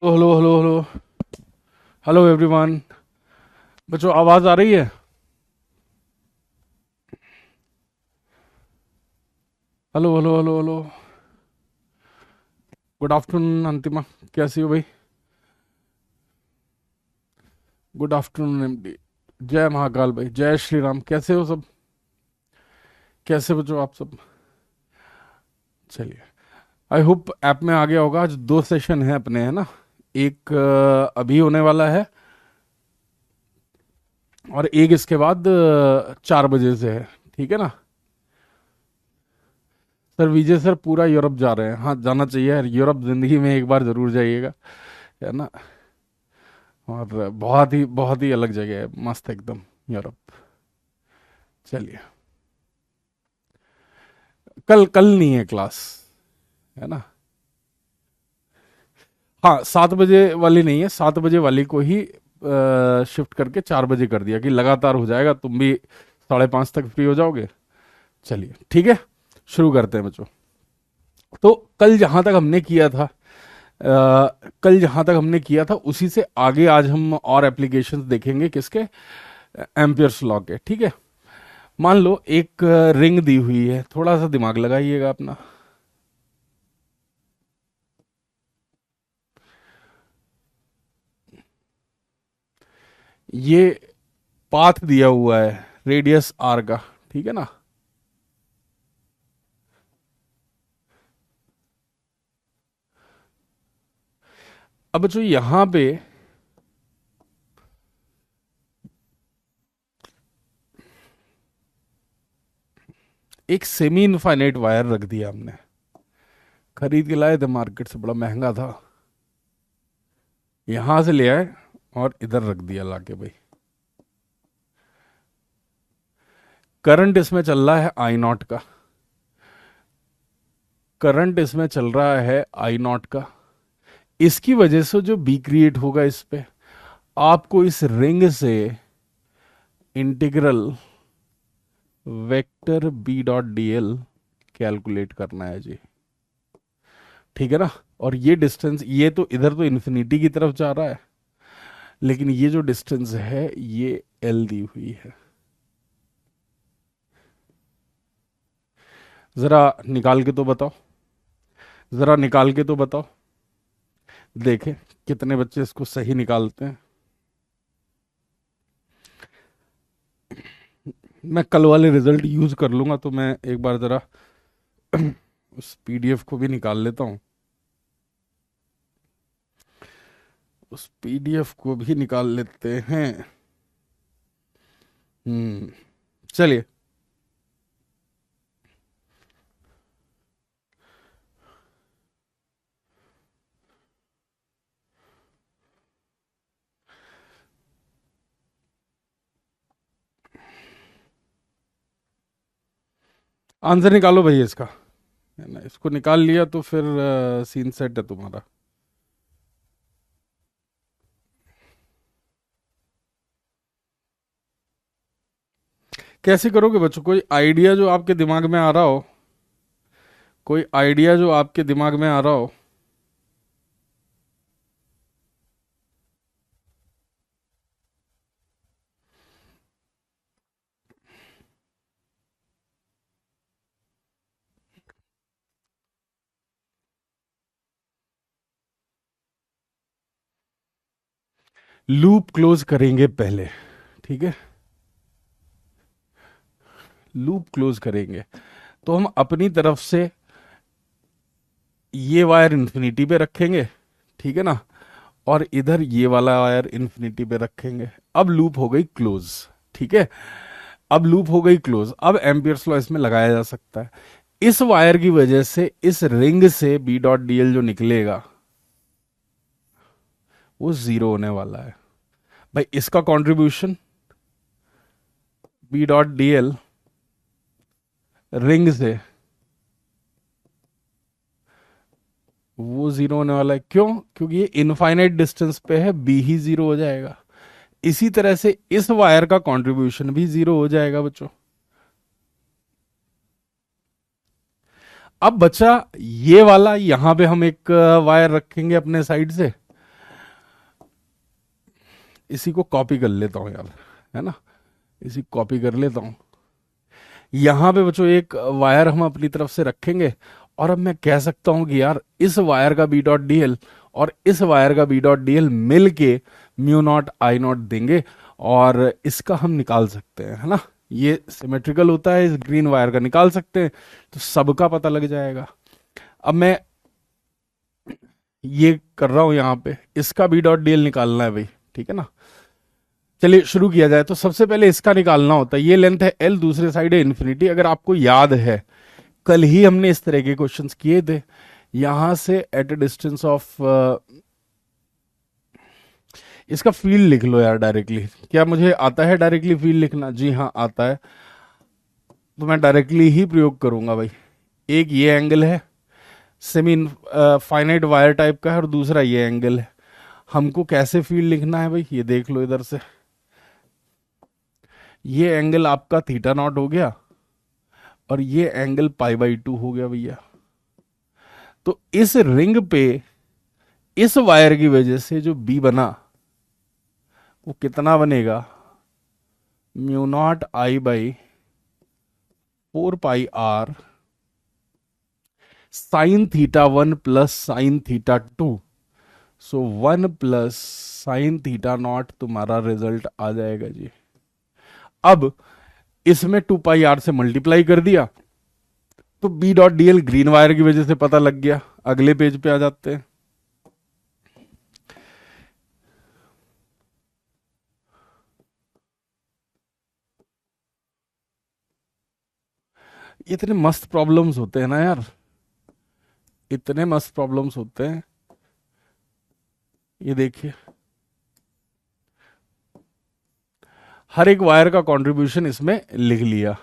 Hello hello hello. Hello everyone. बच्चों, आवाज़ आ रही है? Hello hello hello hello. Good afternoon अंतिमा। कैसी हो भाई? Good afternoon MD. जय महाकाल भाई, जय श्री राम। कैसे हो सब? कैसे बच्चों आप सब? चलिए, आई होप ऐप में आ गया होगा। आज दो सेशन है अपने, है ना? एक अभी होने वाला है, और एक इसके बाद 4 बजे से है। ठीक है ना? सर विजय सर पूरा यूरोप जा रहे हैं। हाँ, जाना चाहिए यार, यूरोप जिंदगी में एक बार जरूर जाइएगा, है ना? और बहुत ही अलग जगह है, मस्त एकदम, यूरोप। चलिए, कल कल नहीं है क्लास, है ना? हाँ, 7 बजे वाली नहीं है, 7 बजे वाली को ही शिफ्ट करके 4 बजे कर दिया कि लगातार हो जाएगा, तुम भी 5:30 तक फ्री हो जाओगे। चलिए ठीक है, शुरू करते हैं बच्चों। तो कल जहां तक हमने किया था, कल जहां तक हमने किया था उसी से आगे आज हम और एप्लीकेशंस देखेंगे, किसके? एम्पियर्स लॉ के। ठीक है? मान लो एक रिंग दी हुई है, थोड़ा सा दिमाग लगाइएगा अपना। ये पाथ दिया हुआ है रेडियस आर का, ठीक है ना? अब जो यहां पे एक सेमी इनफाइनाइट वायर रख दिया हमने, खरीद के लाए थे मार्केट से, बड़ा महंगा था। यहां से ले आए और इधर रख दिया लाके भाई। करंट इसमें चल रहा है आई नॉट का। करंट इसमें चल रहा है आई नॉट का। इसकी वजह से जो बी क्रिएट होगा इस पे, आपको इस रिंग से integral vector B dot D L calculate करना है जी। ठीक है ना? और ये डिस्टेंस, ये तो इधर तो इन्फिनिटी की तरफ जा रहा है, लेकिन ये जो डिस्टेंस है ये एल दी हुई है। जरा निकाल के तो बताओ, जरा निकाल के तो बताओ, देखें कितने बच्चे इसको सही निकालते हैं। मैं कल वाले रिजल्ट यूज कर लूंगा, तो मैं एक बार जरा उस पीडीएफ को भी निकाल लेता हूँ। उस पीडीएफ को भी निकाल लेते हैं। चलिए, आंसर निकालो भैया इसका, है ना? इसको निकाल लिया तो फिर सीन सेट है तुम्हारा। कैसे करोगे बच्चों? कोई आइडिया जो आपके दिमाग में आ रहा हो? कोई आइडिया जो आपके दिमाग में आ रहा हो? लूप क्लोज करेंगे पहले, ठीक है? लूप क्लोज करेंगे तो हम अपनी तरफ से ये वायर इन्फिनिटी पे रखेंगे, ठीक है ना? और इधर ये वाला वायर इन्फिनिटी पे रखेंगे। अब लूप हो गई क्लोज, ठीक है? अब लूप हो गई क्लोज। अब एम्पियर्स लॉ इसमें लगाया जा सकता है। इस वायर की वजह से इस रिंग से बी डॉट डीएल जो निकलेगा वो जीरो होने वाला है भाई। इसका contribution B dot DL ring से, वो जीरो होने वाला है। क्यों? क्योंकि ये इनफाइनाइट डिस्टेंस पे है, बी ही जीरो हो जाएगा। इसी तरह से इस वायर का कंट्रीब्यूशन भी जीरो हो जाएगा बच्चों। अब बचा ये वाला, यहां पे हम एक वायर रखेंगे अपने साइड से, इसी को कॉपी कर लेता हूँ यार, है ना, इसी कॉपी कर लेता हूँ। यहां पे बच्चों एक वायर हम अपनी तरफ से रखेंगे, और अब मैं कह सकता हूं कि यार इस वायर का बी डॉट डी एल और इस वायर का बी डॉट डी एल मिल के म्यू नॉट आई नॉट देंगे, और इसका हम निकाल सकते हैं, है ना, ये सिमेट्रिकल होता है, इस ग्रीन वायर का निकाल सकते हैं, तो सबका पता लग जाएगा। अब मैं ये कर रहा हूं यहां पे, इसका बी डॉट डी एल निकालना है भाई, ठीक है ना। चलिए शुरू किया जाए। तो सबसे पहले इसका निकालना होता है, ये लेंथ है एल, दूसरे साइड है इन्फिनिटी। अगर आपको याद है कल ही हमने इस तरह के क्वेश्चंस किए थे, यहां से एट ए डिस्टेंस ऑफ, इसका फील्ड लिख लो यार डायरेक्टली। क्या मुझे आता है डायरेक्टली फील्ड लिखना? जी हाँ आता है, तो मैं डायरेक्टली ही प्रयोग करूंगा भाई। एक ये एंगल है, सेमी फाइनाइट वायर टाइप का है, और दूसरा ये एंगल है। हमको कैसे फील्ड लिखना है भाई, ये देख लो इधर से। ये एंगल आपका थीटा नॉट हो गया, और ये एंगल पाई बाई 2 हो गया भैया। तो इस रिंग पे इस वायर की वजह से जो बी बना वो कितना बनेगा, mu not I by 4 pi R sine theta 1 plus sine theta 2। So 1 plus sine theta nought तुम्हारा रिजल्ट आ जाएगा जी। अब इसमें 2 पाई आर से मल्टीप्लाई कर दिया, तो B dot D L green wire की वजह से पता लग गया। अगले पेज पे आ जाते हैं। इतने मस्त प्रॉब्लम्स होते हैं ना यार, इतने मस्त प्रॉब्लम्स होते हैं। ये देखिए, हर एक वायर का कंट्रीब्यूशन इसमें लिख लिया,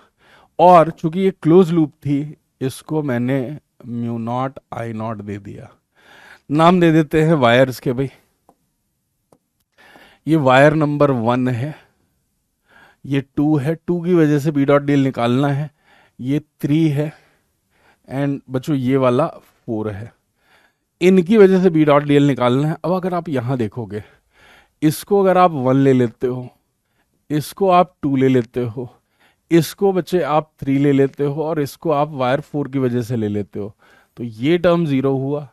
और चूंकि ये क्लोज लूप थी, इसको मैंने mu naught I not they दिया। नाम दे देते हैं वायर्स के भाई। ये वायर नंबर 1 है, ये 2 है, 2 की वजह से बी डॉट डी एल निकालना है। ये 3 है, एंड बच्चों ये वाला 4 है। इनकी वजह से बी डॉट डी एल निकालना है। अब अगर आप यहां देखोगे, इसको अगर आप 1 ले लेते हो, इसको आप 2 ले लेते हो, इसको बच्चे आप 3 ले लेते हो, और इसको आप वायर 4 की वजह से ले लेते हो, तो ये टर्म 0 हुआ,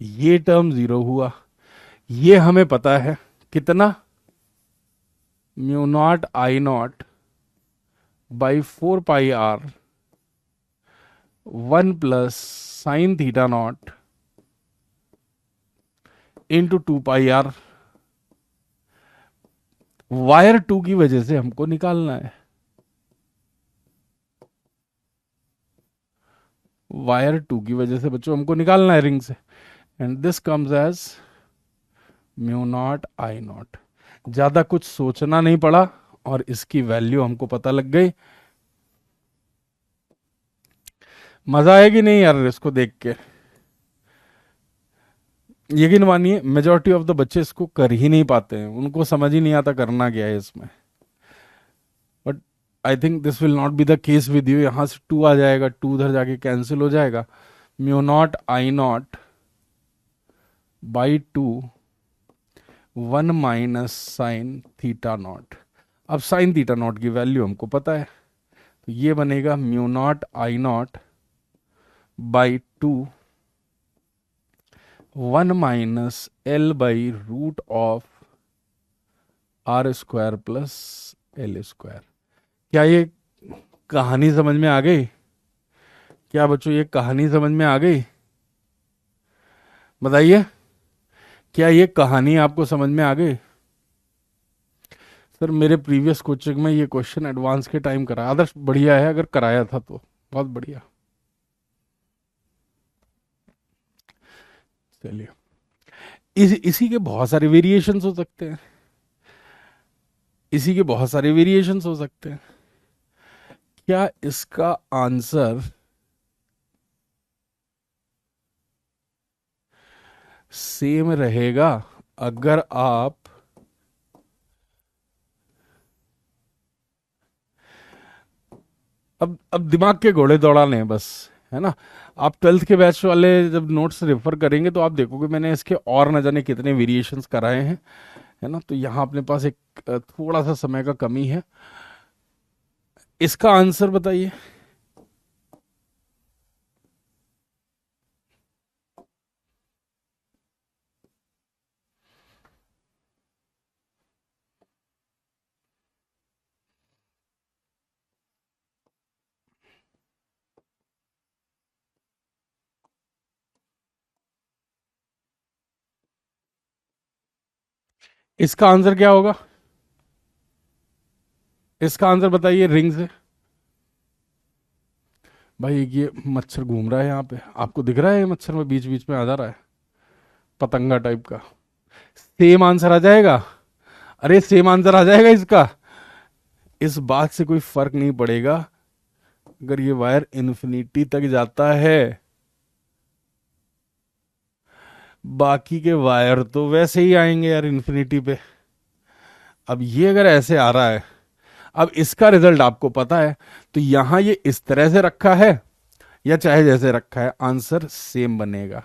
ये टर्म 0 हुआ। ये हमें पता है कितना, mu not I not by 4 pi R 1 plus sine theta nought into 2 pi R. Wire 2 की वजह से हमको निकालना है, वायर 2 की वजह से बच्चों हमको निकालना है रिंग से, and this comes as mu not I nought. ज्यादा कुछ सोचना नहीं पड़ा, और इसकी वैल्यू हमको पता लग गई। मजा आएगी नहीं यार इसको देख के? यकीन मानिए मेजोरिटी ऑफ द बच्चे इसको कर ही नहीं पाते हैं, उनको समझ ही नहीं आता करना क्या है इसमें। But I think this will not be the case with you. यहां से 2 आ जाएगा, 2 उधर जाके कैंसिल हो जाएगा। Mu not I not by 2 1 minus sine theta nought. अब साइन थीटा नॉट की वैल्यू हमको पता है, तो ये बनेगा mu not I not by 2 1 minus L by root of R square plus L square. क्या ये कहानी समझ में आ गई? क्या बच्चों ये कहानी समझ में आ गई? बताइए, क्या ये कहानी आपको समझ में आ गई? सर मेरे प्रीवियस कोचिंग में ये क्वेश्चन एडवांस के टाइम कराया, आदर्श बढ़िया है, अगर कराया था तो बहुत बढ़िया। चलिए, इसी के बहुत सारे वेरिएशंस हो सकते हैं, इसी के बहुत सारे वेरिएशंस हो सकते हैं। क्या इसका आंसर सेम रहेगा अगर आप अब दिमाग के घोड़े दौड़ा लें बस, है ना। आप 12th के बैच वाले जब नोट्स रेफर करेंगे तो आप देखोगे मैंने इसके और न जाने कितने वेरिएशंस कराए हैं, है ना। तो यहाँ अपने पास एक थोड़ा सा समय का कमी है। इसका आंसर बताइए। इसका आंसर क्या होगा? इसका आंसर बताइए रिंग से। भाई ये मच्छर घूम रहा है यहाँ पे, आपको दिख रहा है? ये मच्छर में बीच बीच में आ जा रहा है, पतंगा टाइप का। सेम आंसर आ जाएगा। अरे सेम आंसर आ जाएगा इसका। इस बात से कोई फर्क नहीं पड़ेगा अगर ये वायर इन्फिनिटी तक जाता है। बाकी के वायर तो वैसे ही आएंगे यार इन्फिनिटी पे। अब ये अगर ऐसे आ रहा है, अब इसका रिजल्ट आपको पता है, तो यहां ये इस तरह से रखा है या चाहे जैसे रखा है, आंसर सेम बनेगा।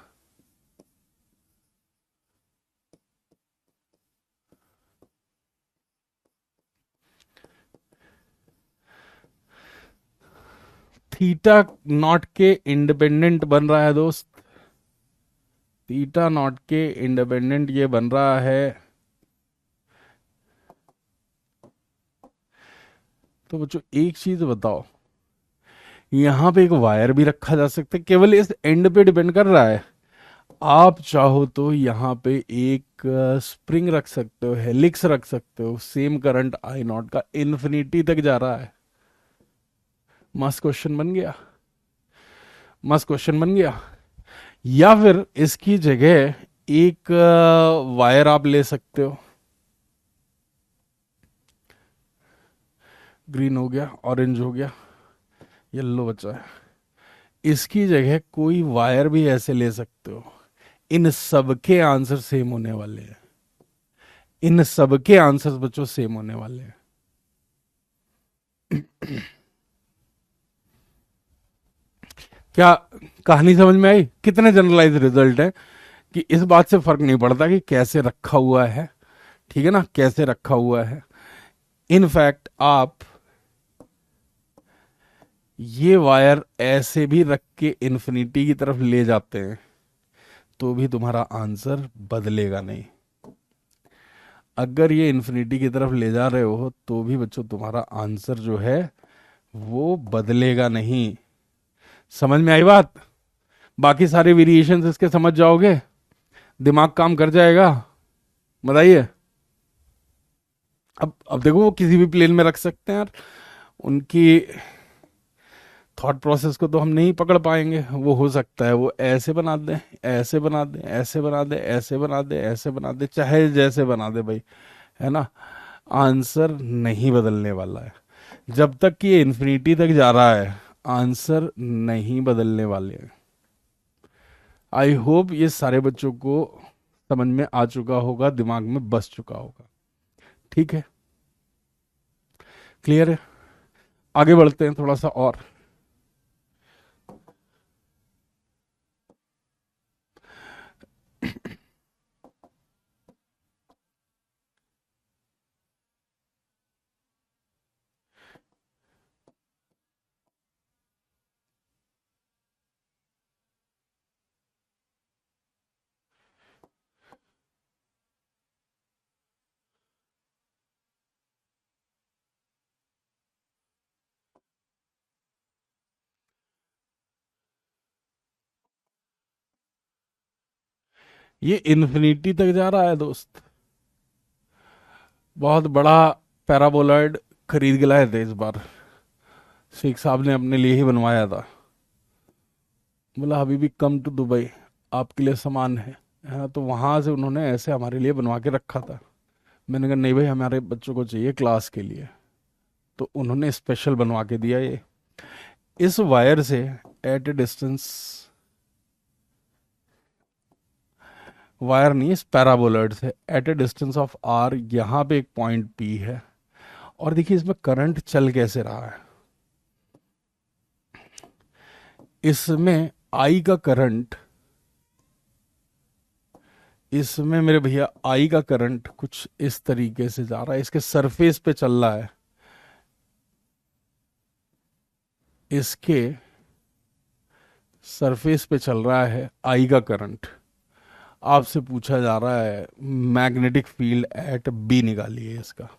थीटा नॉट के इंडिपेंडेंट बन रहा है दोस्त। थीटा नॉट के इंडिपेंडेंट ये बन रहा है। तो बच्चों एक चीज बताओ, यहां पे एक वायर भी रखा जा सकता है, केवल इस एंड पे डिपेंड कर रहा है। आप चाहो तो यहां पे एक स्प्रिंग रख सकते हो, हेलिक्स रख सकते हो, सेम करंट आई नॉट का इन्फिनिटी तक जा रहा है। मस्त क्वेश्चन बन गया, मस्त क्वेश्चन बन गया। या फिर इसकी जगह एक वायर आप ले सकते हो। ग्रीन हो गया, ऑरेंज हो गया, येलो बचा है। इसकी जगह कोई वायर भी ऐसे ले सकते हो। इन सबके आंसर सेम होने वाले हैं। इन सबके आंसर्स बच्चों सेम होने वाले हैं। क्या कहानी समझ में आई? कितने जनरलाइज रिजल्ट है कि इस बात से फर्क नहीं पड़ता कि कैसे रखा हुआ है, ठीक है ना, कैसे रखा हुआ है। इनफैक्ट आप ये वायर ऐसे भी रख के इन्फिनिटी की तरफ ले जाते हैं तो भी तुम्हारा आंसर बदलेगा नहीं। अगर ये इन्फिनिटी की तरफ ले जा रहे हो तो भी बच्चों तुम्हारा आंसर जो है वो बदलेगा नहीं। समझ में आई बात? बाकी सारे वेरिएशंस इसके समझ जाओगे, दिमाग काम कर जाएगा। बताइए। अब देखो वो किसी भी प्लेन में रख सकते हैं यार, उनकी थॉट प्रोसेस को तो हम नहीं पकड़ पाएंगे। वो हो सकता है वो ऐसे बना दे, ऐसे बना दे, ऐसे बना दे, ऐसे बना दे, ऐसे बना दे, चाहे जैसे बना दे भाई, है ना। आंसर नहीं बदलने वाला है। जब तक कि ये इन्फिनिटी तक जा रहा है आंसर नहीं बदलने वाले हैं। आई होप ये सारे बच्चों को समझ में आ चुका होगा, दिमाग में बस चुका होगा। ठीक है, क्लियर है। आगे बढ़ते हैं थोड़ा सा और। ये इन्फिनिटी तक जा रहा है दोस्त। बहुत बड़ा पैराबोलॉइड खरीद के लाए थे इस बार, शेख साहब ने अपने लिए ही बनवाया था। बोला हबीबी कम टू दुबई, आपके लिए सामान है। हाँ, तो वहां से उन्होंने ऐसे हमारे लिए बनवा के रखा था। मैंने कहा नहीं भाई, हमारे बच्चों को चाहिए क्लास के लिए। तो उन्होंने स्पेशल बनवा के दिया ये। इस वायर से एट ए डिस्टेंस, वायर नहीं, इस पैराबोलॉइड से at a distance of R, यहाँ पे एक पॉइंट पी है। और देखिए इसमें करंट चल कैसे रहा है। इसमें आई का करंट इसमें मेरे भैया आई का करंट कुछ इस तरीके से जा रहा है, इसके सरफेस पे चल रहा है, इसके सरफेस पे चल रहा है आई का करंट। आपसे पूछा जा रहा है मैग्नेटिक फील्ड एट बी निकालिए इसका।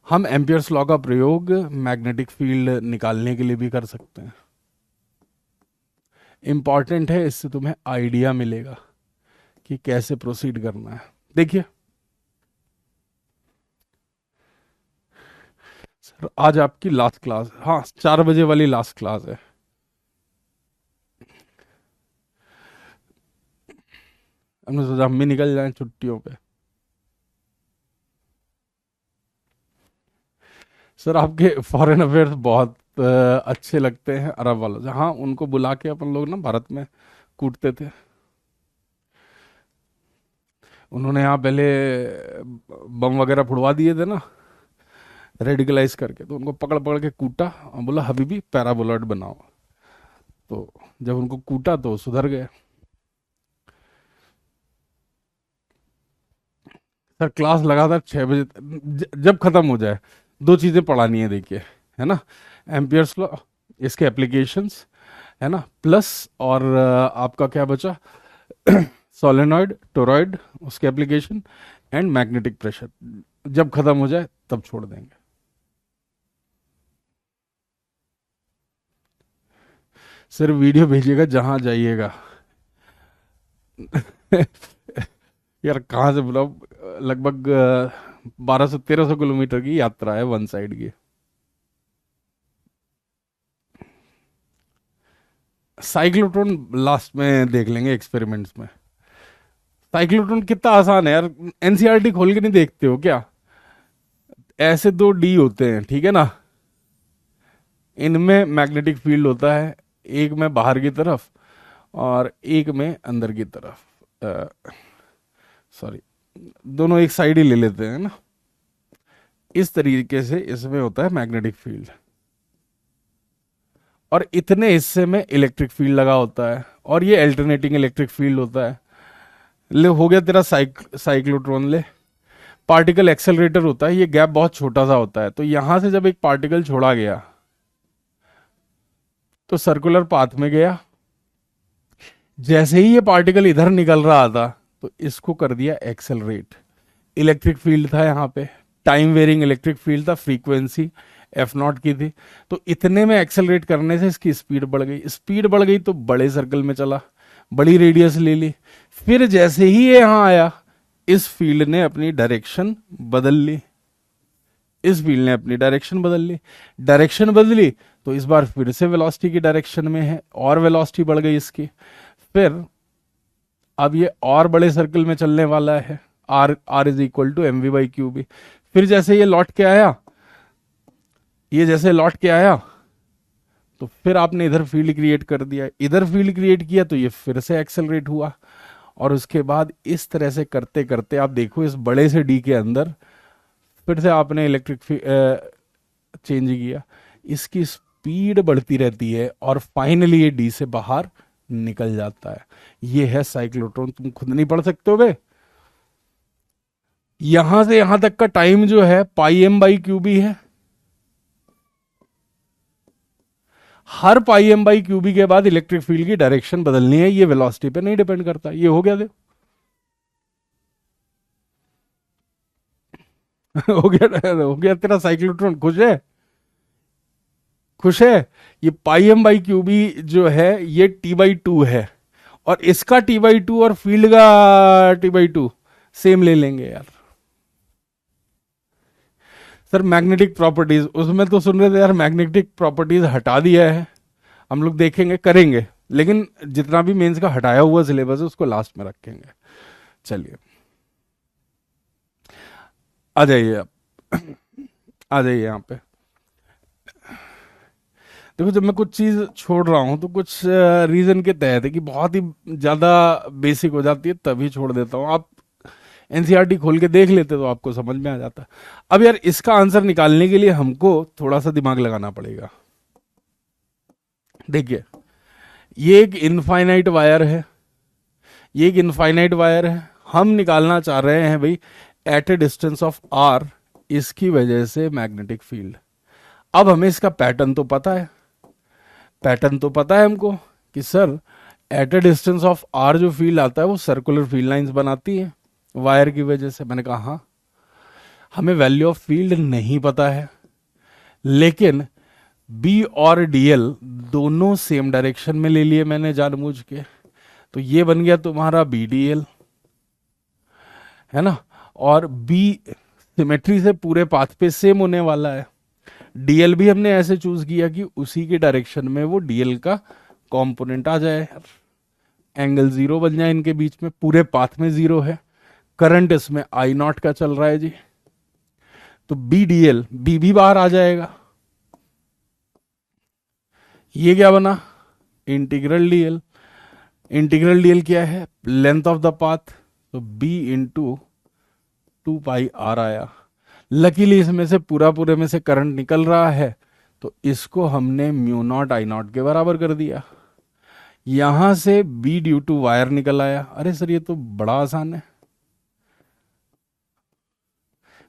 हम एम्पियर्स लॉ का प्रयोग मैग्नेटिक फील्ड निकालने के लिए भी कर सकते हैं। इंपॉर्टेंट है, इससे तुम्हें आइडिया मिलेगा कि कैसे प्रोसीड करना है। देखिए सर, आज आपकी लास्ट क्लास, हाँ 4 बजे वाली लास्ट क्लास है। हमने सोचा हम भी निकल जाएं छुट्टियों पे। सर आपके फॉरेन अफेयर्स बहुत अच्छे लगते हैं अरब वालों से। हाँ, उनको बुला के अपन लोग ना भारत में कूटते थे। उन्होंने यहाँ पहले बम वगैरह फुड़वा दिए थे ना, रेडिकलाइज करके, तो उनको पकड़ पकड़ के कूटा और बोला हबीबी पैराबोलॉइड बनाओ। तो जब उनको कूटा तो सुधर गए। सर क्लास लगातार 6 बजे जब खत्म हो जाए, दो चीजें पढ़ानी है देखिए, है ना, एम्पियर्स लॉ, इसके एप्लीकेशंस, है ना, प्लस और आपका क्या बचा, सोलेनॉइड टोरॉइड, उसके एप्लीकेशन, एंड मैग्नेटिक प्रेशर। जब खत्म हो जाए तब छोड़ देंगे। सर वीडियो भेजिएगा जहां जाइएगा। यार कहाँ से बुलाओ, लगभग 1200-1300 किलोमीटर की यात्रा है वन साइड की। साइक्लोट्रॉन लास्ट में देख लेंगे एक्सपेरिमेंट्स में। साइक्लोट्रॉन कितना आसान है यार, एनसीईआरटी खोल के नहीं देखते हो क्या? ऐसे दो डी होते हैं, ठीक है ना, इनमें मैग्नेटिक फील्ड होता है, एक में बाहर की तरफ और एक में अंदर की तरफ। सॉरी, दोनों एक साइड ही ले लेते हैं ना। इस तरीके से इसमें होता है मैग्नेटिक फील्ड, और इतने हिस्से में इलेक्ट्रिक फील्ड लगा होता है, और ये अल्टरनेटिंग इलेक्ट्रिक फील्ड होता है। ले हो गया तेरा साइक्लोट्रॉन। ले, पार्टिकल एक्सेलरेटर होता है, ये गैप बहुत छोटा सा होता है, तो यहां से जब एक पार्टिकल छोड़ा गया तो सर्कुलर पाथ में गया। जैसे ही ये पार्टिकल इधर निकल रहा था तो इसको कर दिया एक्सेलरेट। इलेक्ट्रिक फील्ड था यहाँ पे, टाइम वेरिंग इलेक्ट्रिक फील्ड था, फ्रीक्वेंसी F0 की थी, तो इतने में एक्सेलरेट करने से इसकी स्पीड बढ़ गई। स्पीड बढ़ गई तो बड़े सर्कल में चला, बड़ी रेडियस ले ली। फिर जैसे ही ये यहां आया, इस फील्ड ने अपनी डायरेक्शन बदल ली। इस फील्ड ने अपनी डायरेक्शन बदल ली। डायरेक्शन बदली तो इस बार फिर से वेलोसिटी की डायरेक्शन में है, और वेलोसिटी बढ़ गई इसकी। फिर अब ये और बड़े सर्कल में चलने वाला है, R is equal to mv/qb। फिर जैसे ये लौट के आया, ये जैसे लौट के आया तो फिर आपने इधर फील्ड क्रिएट कर दिया, इधर फील्ड क्रिएट किया तो ये फिर से एक्सेलरेट हुआ। और उसके बाद इस तरह से करते करते आप देखो, इस बड़े से डी के अंदर फिर से आपने इलेक्ट्रिक चेंज किया, इसकी स्पीड बढ़ती रहती है और फाइनली ये डी से बाहर निकल जाता है। ये है साइक्लोट्रॉन। तुम खुद नहीं पढ़ सकते हो बे? यहां से यहां तक का टाइम जो है πm/qb है। हर πm/qb के बाद इलेक्ट्रिक फील्ड की डायरेक्शन बदलनी है, ये वेलोसिटी पे नहीं डिपेंड करता। ये हो गया देखो। हो गया तेरा साइक्लोट्रॉन। खुश है? खुश है? ये πm/qb जो है ये t/2 है, और इसका t/2 और फील्ड का t/2 सेम ले लेंगे यार। सर मैग्नेटिक प्रॉपर्टीज, उसमें तो सुन रहे थे यार, मैग्नेटिक प्रॉपर्टीज हटा दिया है। हम लोग देखेंगे, करेंगे, लेकिन जितना भी मेंस का हटाया हुआ सिलेबस है उसको लास्ट में रखेंगे। चलिए आ जाइए आप, आ जाइए यहाँ पे। देखो, जब मैं कुछ चीज छोड़ रहा हूं तो कुछ रीजन के तहत है कि बहुत ही ज्यादा बेसिक हो जाती है तभी छोड़ देता हूं। आप एनसीईआरटी खोल के देख लेते तो आपको समझ में आ जाता। अब यार इसका आंसर निकालने के लिए हमको थोड़ा सा दिमाग लगाना पड़ेगा। देखिए, ये एक इनफाइनाइट वायर है, ये एक इनफाइनाइट वायर है, हम निकालना चाह रहे हैं भाई at a distance of R, इसकी वजह से मैग्नेटिक फील्ड। अब हमें इसका पैटर्न तो पता है, पैटर्न तो पता है हमको कि sir at a distance of R जो फील्ड आता है वो सर्कुलर फील्ड लाइंस बनाती है वायर की वजह से। मैंने कहा हाँ, हमें वैल्यू ऑफ फील्ड नहीं पता है, लेकिन बी और डीएल दोनों सेम डायरेक्शन में ले लिए मैंने जानबूझ के, तो ये बन गया तुम्हारा बी डी एल, है ना। और बी सिमेट्री से पूरे पाथ पे सेम होने वाला है। डीएल भी हमने ऐसे चूज किया कि उसी के डायरेक्शन में वो डीएल का कंपोनेंट आ जाए, एंगल जीरो बन जाए इनके बीच में, पूरे पाथ में जीरो है। करंट इसमें आई नॉट का चल रहा है जी, तो बी डीएल, बी भी बाहर आ जाएगा। ये क्या बना, इंटीग्रल डीएल। इंटीग्रल डीएल क्या है, लेंथ ऑफ द पाथ, तो बी इंटू 2 पाई आर आया। लकीली इसमें से पूरे में से करंट निकल रहा है, तो इसको हमने म्यू नॉट आई नॉट के बराबर कर दिया। यहां से बी ड्यू टू वायर निकल आया। अरे सर ये तो बड़ा आसान है,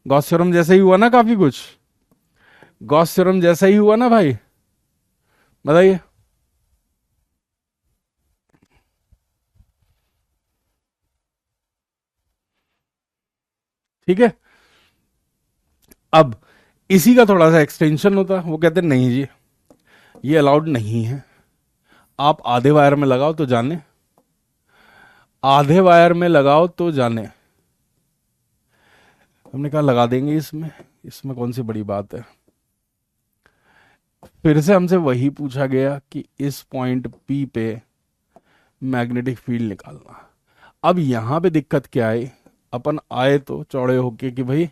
गॉस थ्योरम जैसा ही हुआ ना, काफी कुछ गॉस थ्योरम जैसा ही हुआ ना भाई, बताइए। ठीक है, अब इसी का थोड़ा सा एक्सटेंशन होता, वो कहते हैं नहीं जी ये अलाउड नहीं है, आप आधे वायर में लगाओ तो जाने, आधे वायर में लगाओ तो जाने। हमने कहा लगा देंगे इसमें, इसमें कौन सी बड़ी बात है। फिर से हमसे वही पूछा गया कि इस पॉइंट पी पे मैग्नेटिक फील्ड निकालना। अब यहां पे दिक्कत क्या है, अपन आए तो चौड़े होके कि भाई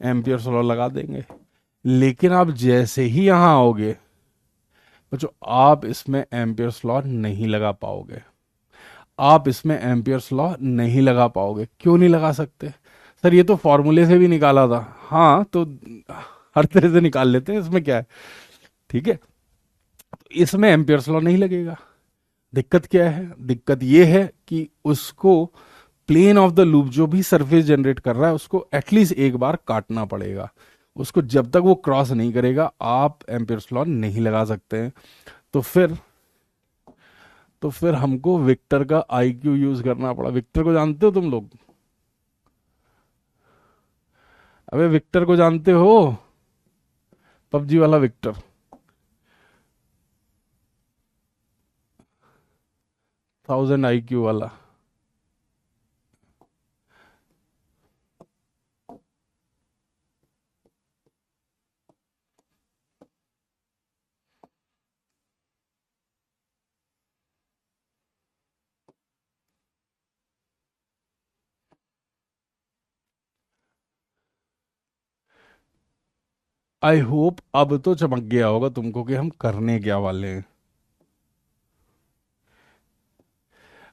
एम्पियर्स लॉ लगा देंगे, लेकिन आप जैसे ही यहां आओगे बच्चों, आप इसमें एम्पियर्स लॉ नहीं लगा पाओगे। आप इसमें एम्पियर्स लॉ नहीं लगा पाओगे। क्यों नहीं लगा सकते सर, ये तो फॉर्मूले से भी निकाला था। हाँ तो हर तरह से निकाल लेते हैं, इसमें क्या है, ठीक है। तो इसमें एम्पियर्स लॉ नहीं लगेगा। दिक्कत क्या है, दिक्कत ये है कि उसको प्लेन ऑफ द लूप जो भी सरफेस जनरेट कर रहा है उसको एटलीस्ट एक बार काटना पड़ेगा। उसको जब तक वो क्रॉस नहीं करेगा आप एम्पियर्स लॉ नहीं लगा सकते हैं। तो फिर हमको विक्टर का आईक्यू यूज करना पड़ा। विक्टर को जानते हो तुम लोग, अबे विक्टर को जानते हो, पबजी वाला विक्टर, 1000 आईक्यू वाला। आई होप अब तो चमक गया होगा तुमको कि हम करने क्या वाले हैं।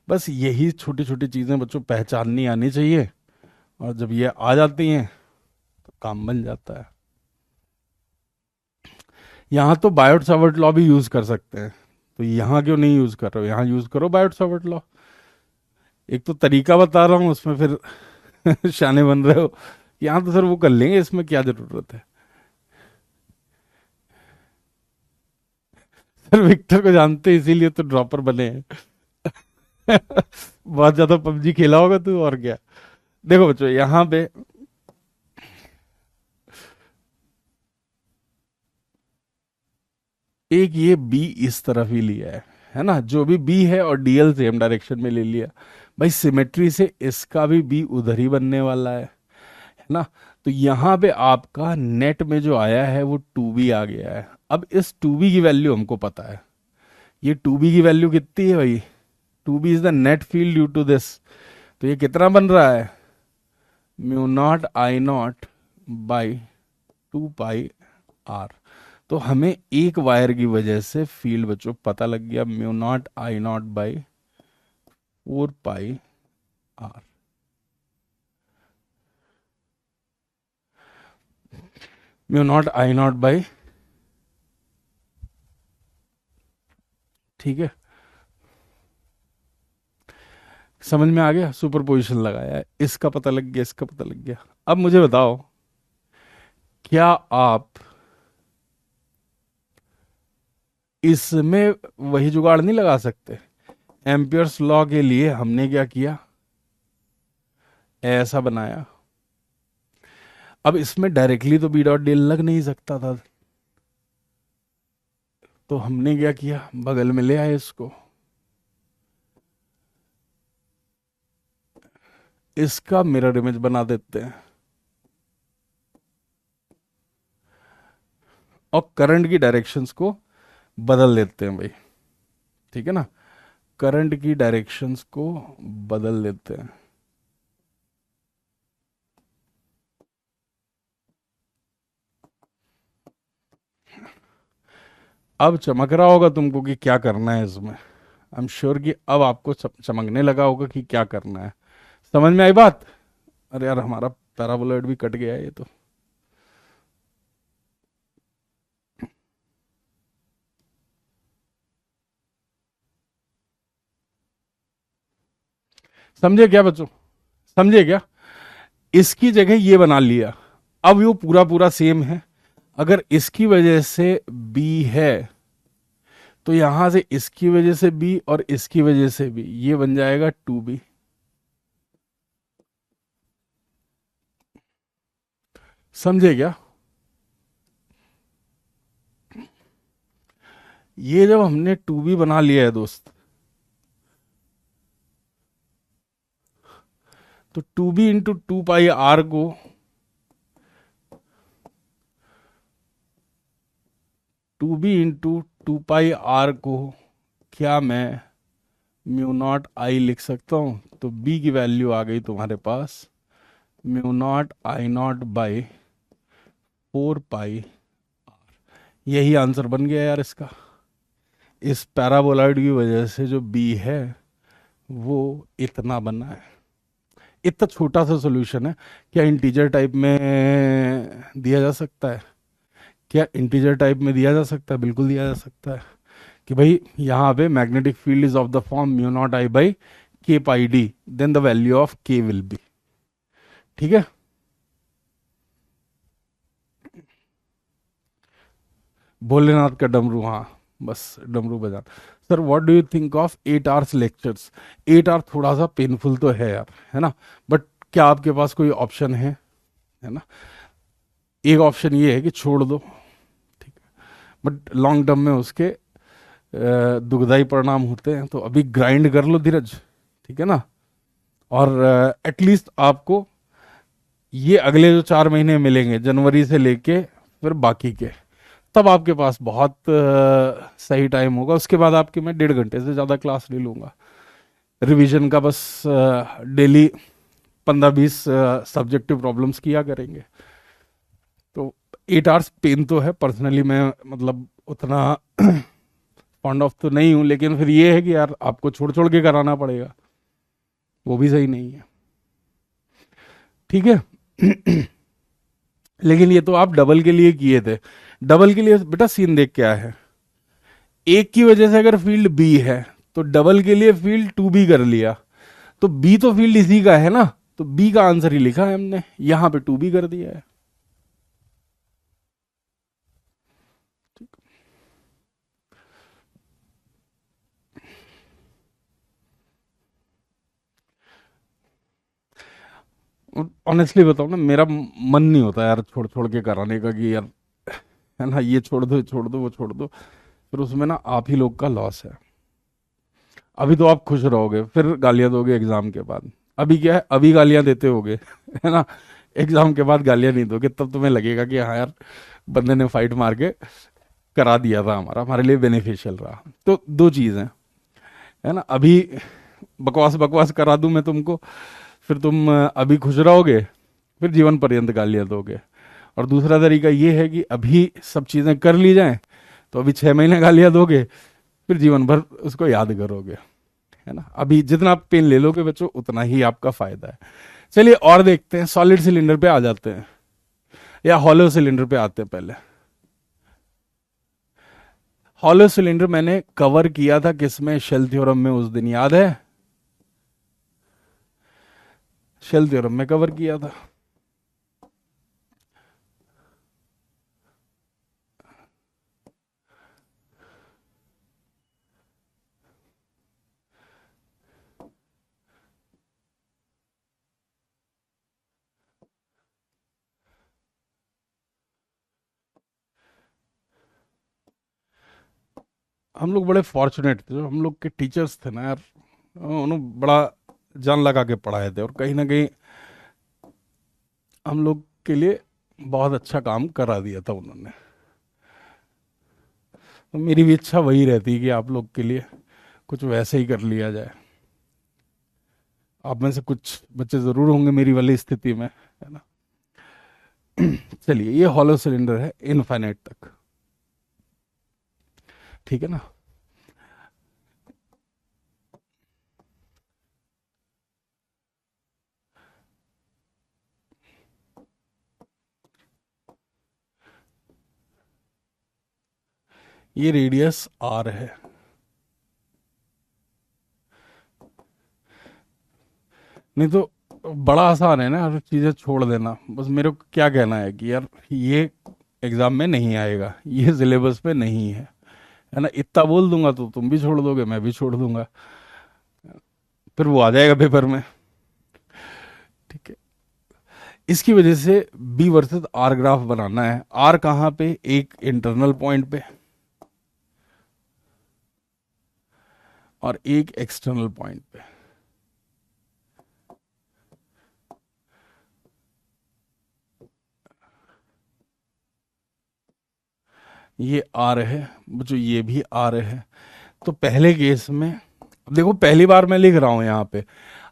बस यही छोटी छोटी चीजें बच्चों पहचाननी आनी चाहिए, और जब ये आ जाती हैं तो काम बन जाता है। यहां तो बायोट सावर्ट लॉ भी यूज कर सकते हैं, तो यहां क्यों नहीं यूज कर रहे हो, यहां यूज करो बायोट सावर्ट लॉ। एक तो तरीका बता रहा हूं उसमें फिर शाने बन रहे हो। यहां तो सर वो कर लेंगे, इसमें क्या जरूरत है। सर विक्टर को जानते हैं, इसीलिए तो ड्रॉपर बने हैं। बहुत ज्यादा पबजी खेला होगा तू, और क्या। देखो बच्चों यहां पे एक ये बी इस तरफ ही लिया है ना, जो भी बी है, और डीएल सेम डायरेक्शन में ले लिया भाई, सिमेट्री से इसका भी बी उधर ही बनने वाला है ना। तो यहां पे आपका नेट में जो आया है वो 2b आ गया है। अब इस 2b की वैल्यू हमको पता है, ये 2b की वैल्यू कितनी है भाई, 2b is the net field due to this. तो ये कितना बन रहा है, mu not I not by 2 pi R. तो हमें एक वायर की वजह से फील्ड बच्चों पता लग गया, mu not I not by 4 pi R. Mu not I not by, ठीक है। समझ में आ गया? सुपरपोजिशन लगाया है, इसका पता लग गया, इसका पता लग गया। अब मुझे बताओ, क्या आप इसमें वही जुगाड़ नहीं लगा सकते? एम्पियर्स लॉ के लिए हमने क्या किया, ऐसा बनाया। अब इसमें डायरेक्टली तो बी डॉट डेल लग नहीं सकता था, तो हमने क्या किया, बगल में ले आए इसको, इसका मिरर इमेज बना देते हैं और करंट की डायरेक्शंस को बदल देते हैं भाई। ठीक है ना, करंट की डायरेक्शंस को बदल देते हैं। अब चमक रहा होगा तुमको कि क्या करना है इसमें। आई एम श्योर कि अब आपको चमकने लगा होगा कि क्या करना है। समझ में आई बात? अरे यार, हमारा पैराबोलॉइड भी कट गया है ये तो। समझे क्या बच्चों? समझे क्या? इसकी जगह ये बना लिया, अब वो पूरा पूरा सेम है। अगर इसकी वजह से बी है तो यहां से इसकी वजह से बी और इसकी वजह से बी, ये बन जाएगा टू बी। समझे क्या? ये जब हमने टू बी बना लिया है दोस्त, तो two B into two pi R को, two B into two pi R को क्या मैं म्यू नॉट आई लिख सकता हूं? तो बी की वैल्यू आ गई तुम्हारे पास mu not I not by 4 pi. यही आंसर बन गया यार इसका। इस पैराबोलॉइड की वजह से जो बी है वो इतना बना है। इतना छोटा सा सॉल्यूशन है, क्या इंटीजर टाइप में दिया जा सकता है? क्या इंटीजर टाइप में दिया जा सकता है? बिल्कुल दिया जा सकता है कि भाई यहाँ पे magnetic field is of the form mu not I by K pi D, then the value of K will be. ठीक है, भोलेनाथ का डमरू, हाँ बस डमरू बजा। Sir what do you think of 8 hours lectures? 8 hour थोड़ा सा पेनफुल तो है यार, है ना, बट क्या आपके पास कोई ऑप्शन है ना? एक ऑप्शन ये है कि छोड़ दो, ठीक है, बट लॉन्ग टर्म में उसके दुखदाई परिणाम होते हैं। तो अभी ग्राइंड कर लो धीरज, ठीक है ना, और एटलीस्ट आपको ये अगले जो 4 महीने मिलेंगे जनवरी से लेके फिर बाकी के, तब आपके पास बहुत सही टाइम होगा। उसके बाद आपके मैं 1.5 घंटे से ज़्यादा क्लास ले लूँगा। रिवीजन का बस डेली 15-20 सब्जेक्टिव प्रॉब्लम्स किया करेंगे। तो 8 आवर्स पेन तो है, पर्सनली मैं मतलब उतना फॉन्ड ऑफ तो नहीं हूँ, लेकिन फिर ये है कि यार आपको छोड़ छोड़ के कराना पड़ेगा, वो भी सही नहीं है। ठीक है लेकिन ये तो आप डबल के लिए किए थे। डबल के लिए बेटा सीन देख क्या है, एक की वजह से अगर फील्ड बी है तो डबल के लिए फील्ड टू बी कर लिया, तो बी तो फील्ड इसी का है ना, तो बी का आंसर ही लिखा है हमने, यहां पे टू बी कर दिया है। ऑनेस्टली बताऊं ना, मेरा मन नहीं होता यार छोड़ छोड़ के कराने का कि यार, है ना, ये छोड़ दो, छोड़ दो, वो छोड़ दो, फिर उसमें ना आप ही लोग का लॉस है। अभी तो आप खुश रहोगे, फिर गालियां दोगे एग्जाम के बाद। अभी क्या है, अभी गालियां देते होगे है ना, एग्जाम के बाद गालियां नहीं दोगे, तब तुम्हें लगेगा कि हाँ यार बंदे ने फाइट मार के करा दिया था, हमारे लिए बेनिफिशियल रहा। तो दो चीज़ हैं, है ना, अभी बकवास बकवास करा दूं मैं तुमको, फिर तुम अभी खुश रहोगे, फिर जीवन पर्यंत गालियां दोगे। और दूसरा तरीका ये है कि अभी सब चीज़ें कर ली जाएं, तो अभी 6 महीने गालियां दोगे, फिर जीवन भर उसको याद करोगे, है ना। अभी जितना आप पेन ले लोगे बच्चों, उतना ही आपका फायदा है। चलिए और देखते हैं, सॉलिड सिलेंडर पे आ जाते हैं या हॉलो सिलेंडर पे आते हैं। पहले हॉलो सिलेंडर मैंने कवर किया था किसमें, शेल थ्योरम में, उस दिन याद है? शेल थ्योरम में कवर किया था। हम लोग बड़े फॉर्चुनेट थे, जो हम लोग के टीचर्स थे ना यार, उन्होंने बड़ा जान लगा के पढ़ाए थे, और कहीं ना कहीं हम लोग के लिए बहुत अच्छा काम करा दिया था उन्होंने। तो मेरी भी इच्छा वही रहती है कि आप लोग के लिए कुछ वैसे ही कर लिया जाए। आप में से कुछ बच्चे जरूर होंगे मेरी वाली स्थिति में, है ना। चलिए, ये हॉलो सिलेंडर है इनफाइनाइट तक, ठीक है ना। ये रेडियस आर है। नहीं तो बड़ा आसान है ना, हर चीजें छोड़ देना। बस मेरे को क्या कहना है कि यार ये एग्जाम में नहीं आएगा, ये सिलेबस पे नहीं है ना, इतना बोल दूंगा तो तुम भी छोड़ दोगे, मैं भी छोड़ दूंगा, फिर वो आ जाएगा पेपर में। ठीक है। इसकी वजह से बी वर्सेस आर ग्राफ बनाना है। आर कहाँ पे? एक इंटरनल पॉइंट पे और एक एक्सटर्नल पॉइंट पे। ये आर है बच्चों, ये भी आर है। तो पहले केस में, अब देखो पहली बार मैं लिख रहा हूं यहां पे।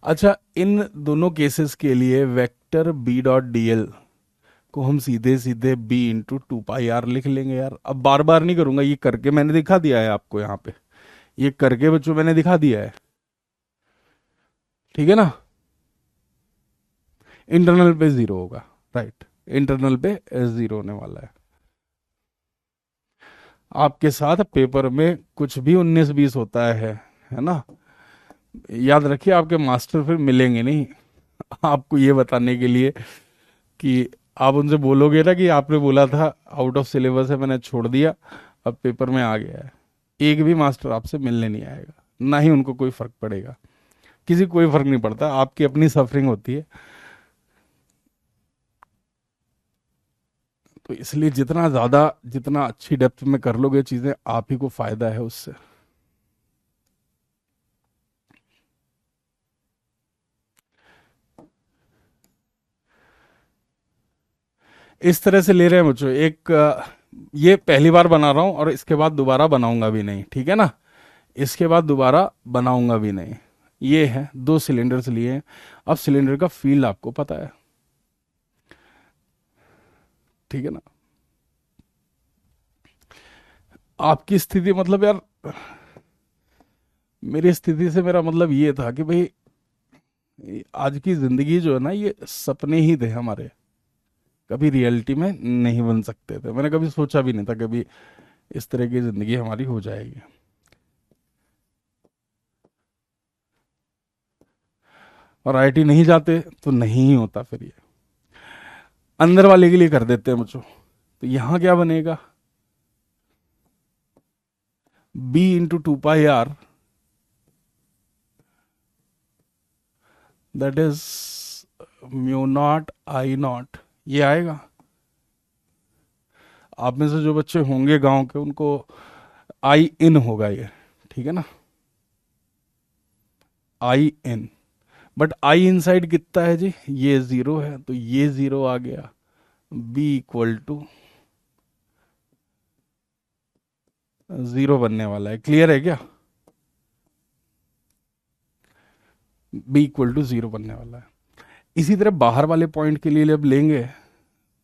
अच्छा, इन दोनों केसेस के लिए vector B dot D L को हम सीधे सीधे B into two pi R लिख लेंगे यार। अब बार बार नहीं करूंगा, ये करके मैंने दिखा दिया है आपको यहाँ पे, ये करके बच्चों मैंने दिखा दिया है, ठीक है ना। इंटरनल पे जीरो होगा, राइट, इंटरनल पे जीरो होने वाला है। आपके साथ पेपर में कुछ भी 19-20 होता है ना। याद रखिए, आपके मास्टर फिर मिलेंगे नहीं आपको ये बताने के लिए कि आप उनसे बोलोगे ना कि आपने बोला था आउट ऑफ सिलेबस है, मैंने छोड़ दिया, अब पेपर में आ गया है। एक भी मास्टर आपसे मिलने नहीं आएगा, ना ही उनको कोई फर्क पड़ेगा। किसी को कोई फर्क नहीं पड़ता, आपकी अपनी सफरिंग होती है। तो इसलिए जितना ज्यादा, जितना अच्छी डेप्थ में कर लोगे चीजें, आप ही को फायदा है उससे। इस तरह से ले रहे हैं बच्चों। एक ये पहली बार बना रहा हूं और इसके बाद दोबारा बनाऊंगा भी नहीं, ठीक है ना। इसके बाद दोबारा बनाऊंगा भी नहीं। ये है, दो सिलेंडर्स लिए हैं। अब सिलेंडर का फील्ड आपको पता है, ठीक है ना। आपकी स्थिति मतलब यार, मेरी स्थिति से मेरा मतलब ये था कि भाई आज की जिंदगी जो है ना, ये सपने ही थे हमारे, कभी रियलिटी में नहीं बन सकते थे। मैंने कभी सोचा भी नहीं था कभी इस तरह की जिंदगी हमारी हो जाएगी। और आईआईटी नहीं जाते तो नहीं ही होता फिर ये। अंदर वाले के लिए कर देते हैं मुझको। तो यहां क्या बनेगा? B into two pi R, that is mu not I nought, ये आएगा। आप में से जो बच्चे होंगे गांव के, उनको आई इन होगा ये, ठीक है ना, आई इन। बट आई इन साइड कितना है जी? ये जीरो है, तो ये जीरो आ गया। बी इक्वल टू जीरो बनने वाला है। क्लियर है क्या? बी इक्वल टू जीरो बनने वाला है। इसी तरह बाहर वाले पॉइंट के लिए जब लेंगे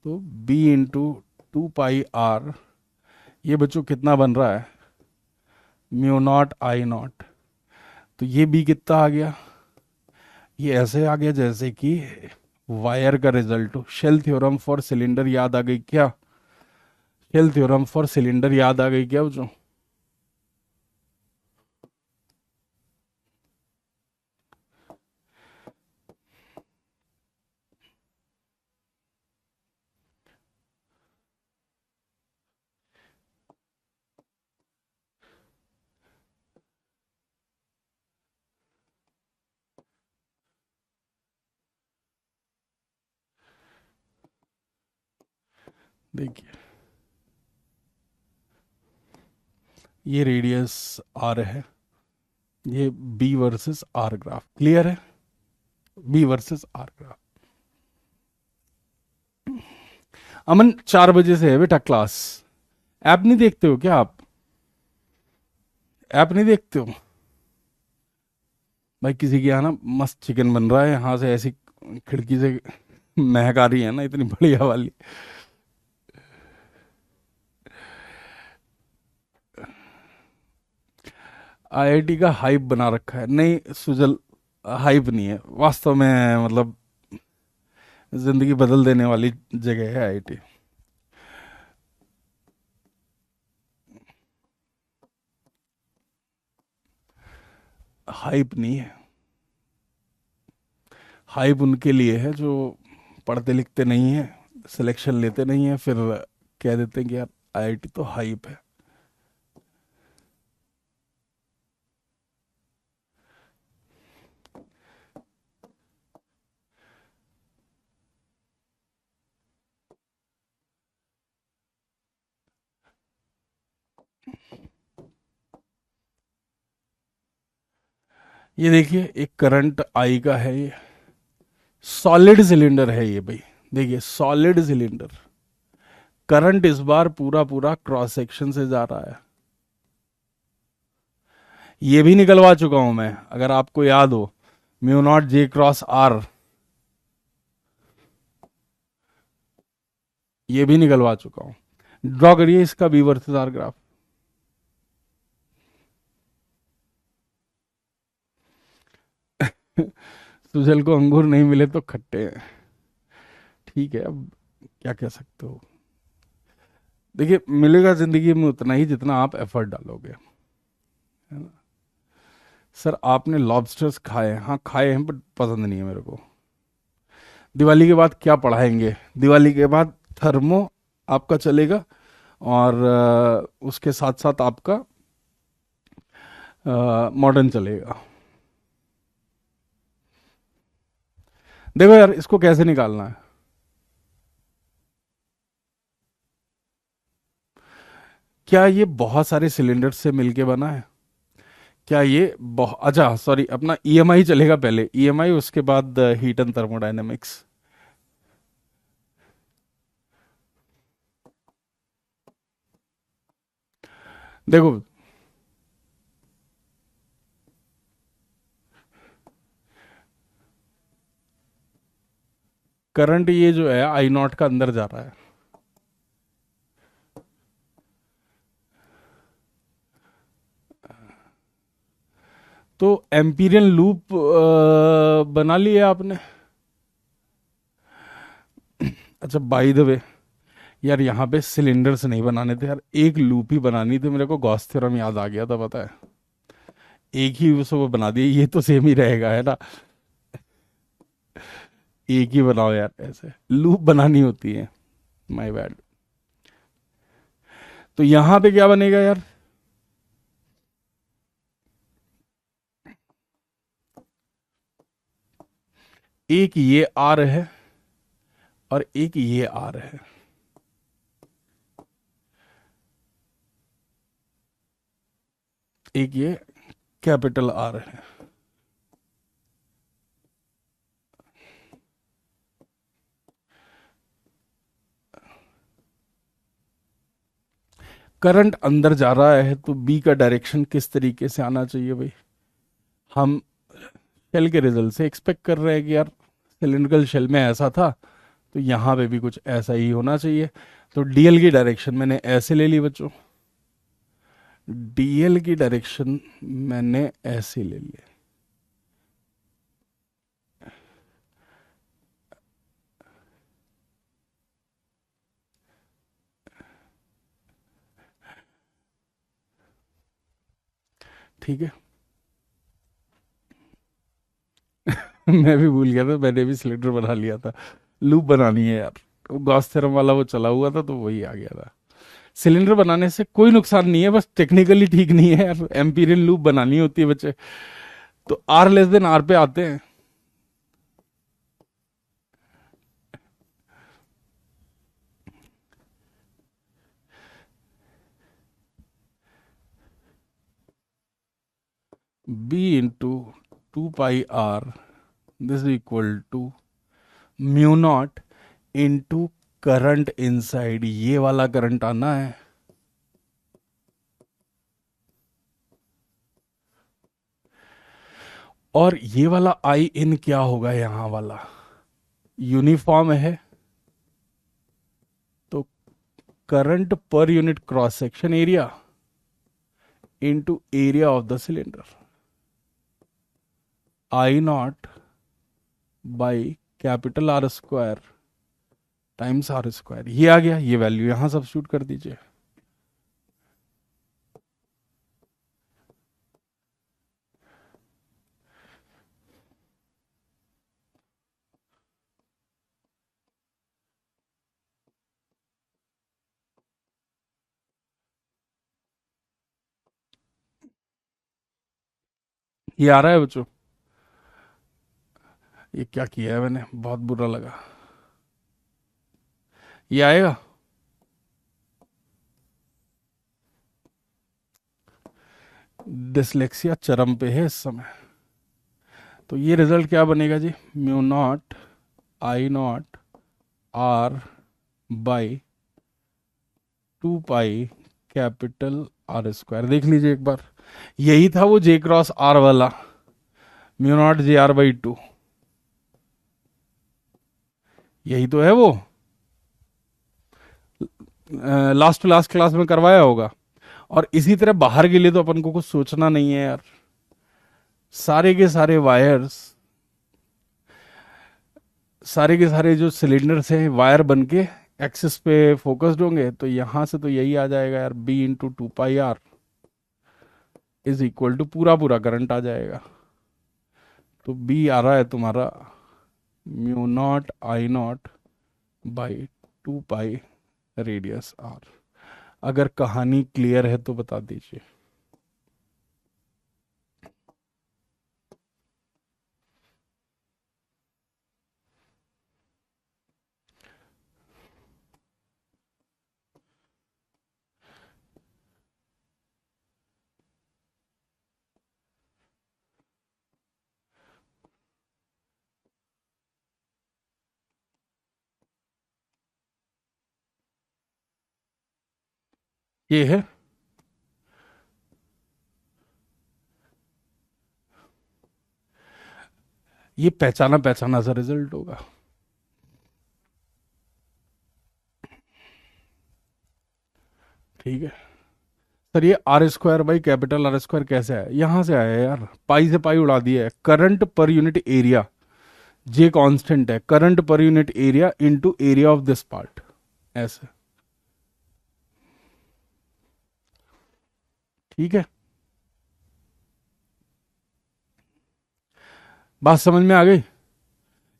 तो B into two pi R, ये बच्चों कितना बन रहा है? Mu not I nought. तो ये बी कितना आ गया? ये ऐसे आ गया जैसे कि वायर का रिजल्ट हो। शेल थ्योरम फॉर सिलेंडर याद आ गई क्या? शेल थ्योरम फॉर सिलेंडर याद आ गई क्या बच्चों? देखिए ये रेडियस आर है, ये B versus R graph clear है, B versus R graph. Aman 4 बजे से है बेटा क्लास। ऐप नहीं देखते हो क्या आप? ऐप नहीं देखते हो भाई? किसी के यहाँ ना मस्त चिकन बन रहा है, यहाँ से ऐसी खिड़की से महक आ रही है ना इतनी बढ़िया वाली। आईआईटी का हाइप बना रखा है, नहीं सुजल, हाइप नहीं है वास्तव में, मतलब जिंदगी बदल देने वाली जगह है आईआईटी। हाइप नहीं है, हाइप उनके लिए है जो पढ़ते लिखते नहीं है, सिलेक्शन लेते नहीं है, फिर कह देते हैं कि यार आईआईटी तो हाइप है। ये देखिए एक करंट आई का है, ये सॉलिड सिलेंडर है ये भाई, देखिए सॉलिड सिलेंडर, करंट इस बार पूरा पूरा क्रॉस सेक्शन से जा रहा है। ये भी निकलवा चुका हूं मैं, अगर आपको याद हो, mu not J cross R, ये भी निकलवा चुका हूं। ड्रॉ करिए इसका B versus R graph. Sujal को अंगूर नहीं मिले तो खट्टे हैं, ठीक है, अब क्या कह सकते हो। देखिए मिलेगा जिंदगी में उतना ही जितना आप एफर्ट डालोगे, है ना। सर आपने लॉबस्टर्स खाए हैं? हाँ खाए हैं, बट पसंद नहीं है मेरे को। दिवाली के बाद क्या पढ़ाएंगे? दिवाली के बाद थर्मो आपका चलेगा, और उसके साथ साथ आपका मॉडर्न चलेगा। देखो यार इसको कैसे निकालना है। क्या ये बहुत सारे सिलेंडर से मिलके बना है? क्या ये बहुत, अच्छा सॉरी, अपना ईएमआई चलेगा पहले, ईएमआई उसके बाद हीट एंड थर्मोडायनेमिक्स। देखो करंट ये जो है आई नॉट का अंदर जा रहा है, तो एम्पीरियन लूप बना लिया आपने। अच्छा बाय द वे यार, यहाँ पे सिलेंडर्स नहीं बनाने थे यार, एक लूप ही बनानी थी, मेरे को गॉस थ्योरम याद आ गया था, पता है, एक ही उसको बना दिया, ये तो सेम ही रहेगा है ना। एक ही बनाओ यार, ऐसे लूप बनानी होती है, माय बैड। तो यहाँ पे क्या बनेगा यार? एक ये आर है और एक ये आर है, एक ये कैपिटल आर है। करंट अंदर जा रहा है तो बी का डायरेक्शन किस तरीके से आना चाहिए भाई? हम शेल के रिजल्ट से एक्सपेक्ट कर रहे हैं कि यार सिलिंड्रिकल शेल में ऐसा था, तो यहाँ पे भी कुछ ऐसा ही होना चाहिए। तो डीएल की डायरेक्शन मैंने ऐसे ले ली बच्चों, डीएल की डायरेक्शन मैंने ऐसे ले ली, ठीक है। मैं भी भूल गया था, मैंने भी सिलेंडर बना लिया था, लूप बनानी है यार, वो गॉस थ्योरम वाला वो चला हुआ था तो वही आ गया था। सिलेंडर बनाने से कोई नुकसान नहीं है, बस टेक्निकली ठीक नहीं है यार, एम्पीरियल लूप बनानी होती है बच्चे, तो आर लेस देन आर पे आते हैं। B into 2 pi r, this is equal to mu nought into current inside, ये वाला करंट आना है। और ये वाला आई इन क्या होगा, यहां वाला यूनिफॉर्म है, तो करंट पर unit cross section area into area of the cylinder, I not by capital R square times R square. ये आ गया, ये वैल्यू यहां सब्स्टिट्यूट कर दीजिए। ये आ रहा है बच्चों? ये क्या किया है मैंने, बहुत बुरा लगा। ये आएगा? डिसलेक्सिया चरम पे है इस समय। तो ये रिजल्ट क्या बनेगा जी, mu not I naught R by 2 pi capital R square. देख लीजिए एक बार, यही था वो जे क्रॉस आर वाला, mu not J R by 2, यही तो है वो, लास्ट टू लास्ट क्लास में करवाया होगा। और इसी तरह बाहर के लिए तो अपन को कुछ सोचना नहीं है यार, सारे के सारे वायर्स, सारे के सारे जो सिलेंडर्स हैं वायर बन के एक्सिस पे फोकस्ड होंगे, तो यहां से तो यही आ जाएगा यार, B into 2 pi r is equal to पूरा पूरा करंट आ जाएगा। तो बी आ रहा है तुम्हारा mu not I not by 2 pi radius R. अगर कहानी क्लियर है तो बता दीजिए। ये है, ये पहचाना पहचाना सा रिजल्ट होगा। ठीक है सर, ये R square by capital R square कैसे आया, यहां से आया यार, पाई से पाई उड़ा दिया है। करंट पर यूनिट एरिया, जे कांस्टेंट है, करंट पर unit area into area of this part, ऐसे। ठीक है, बात समझ में आ गई?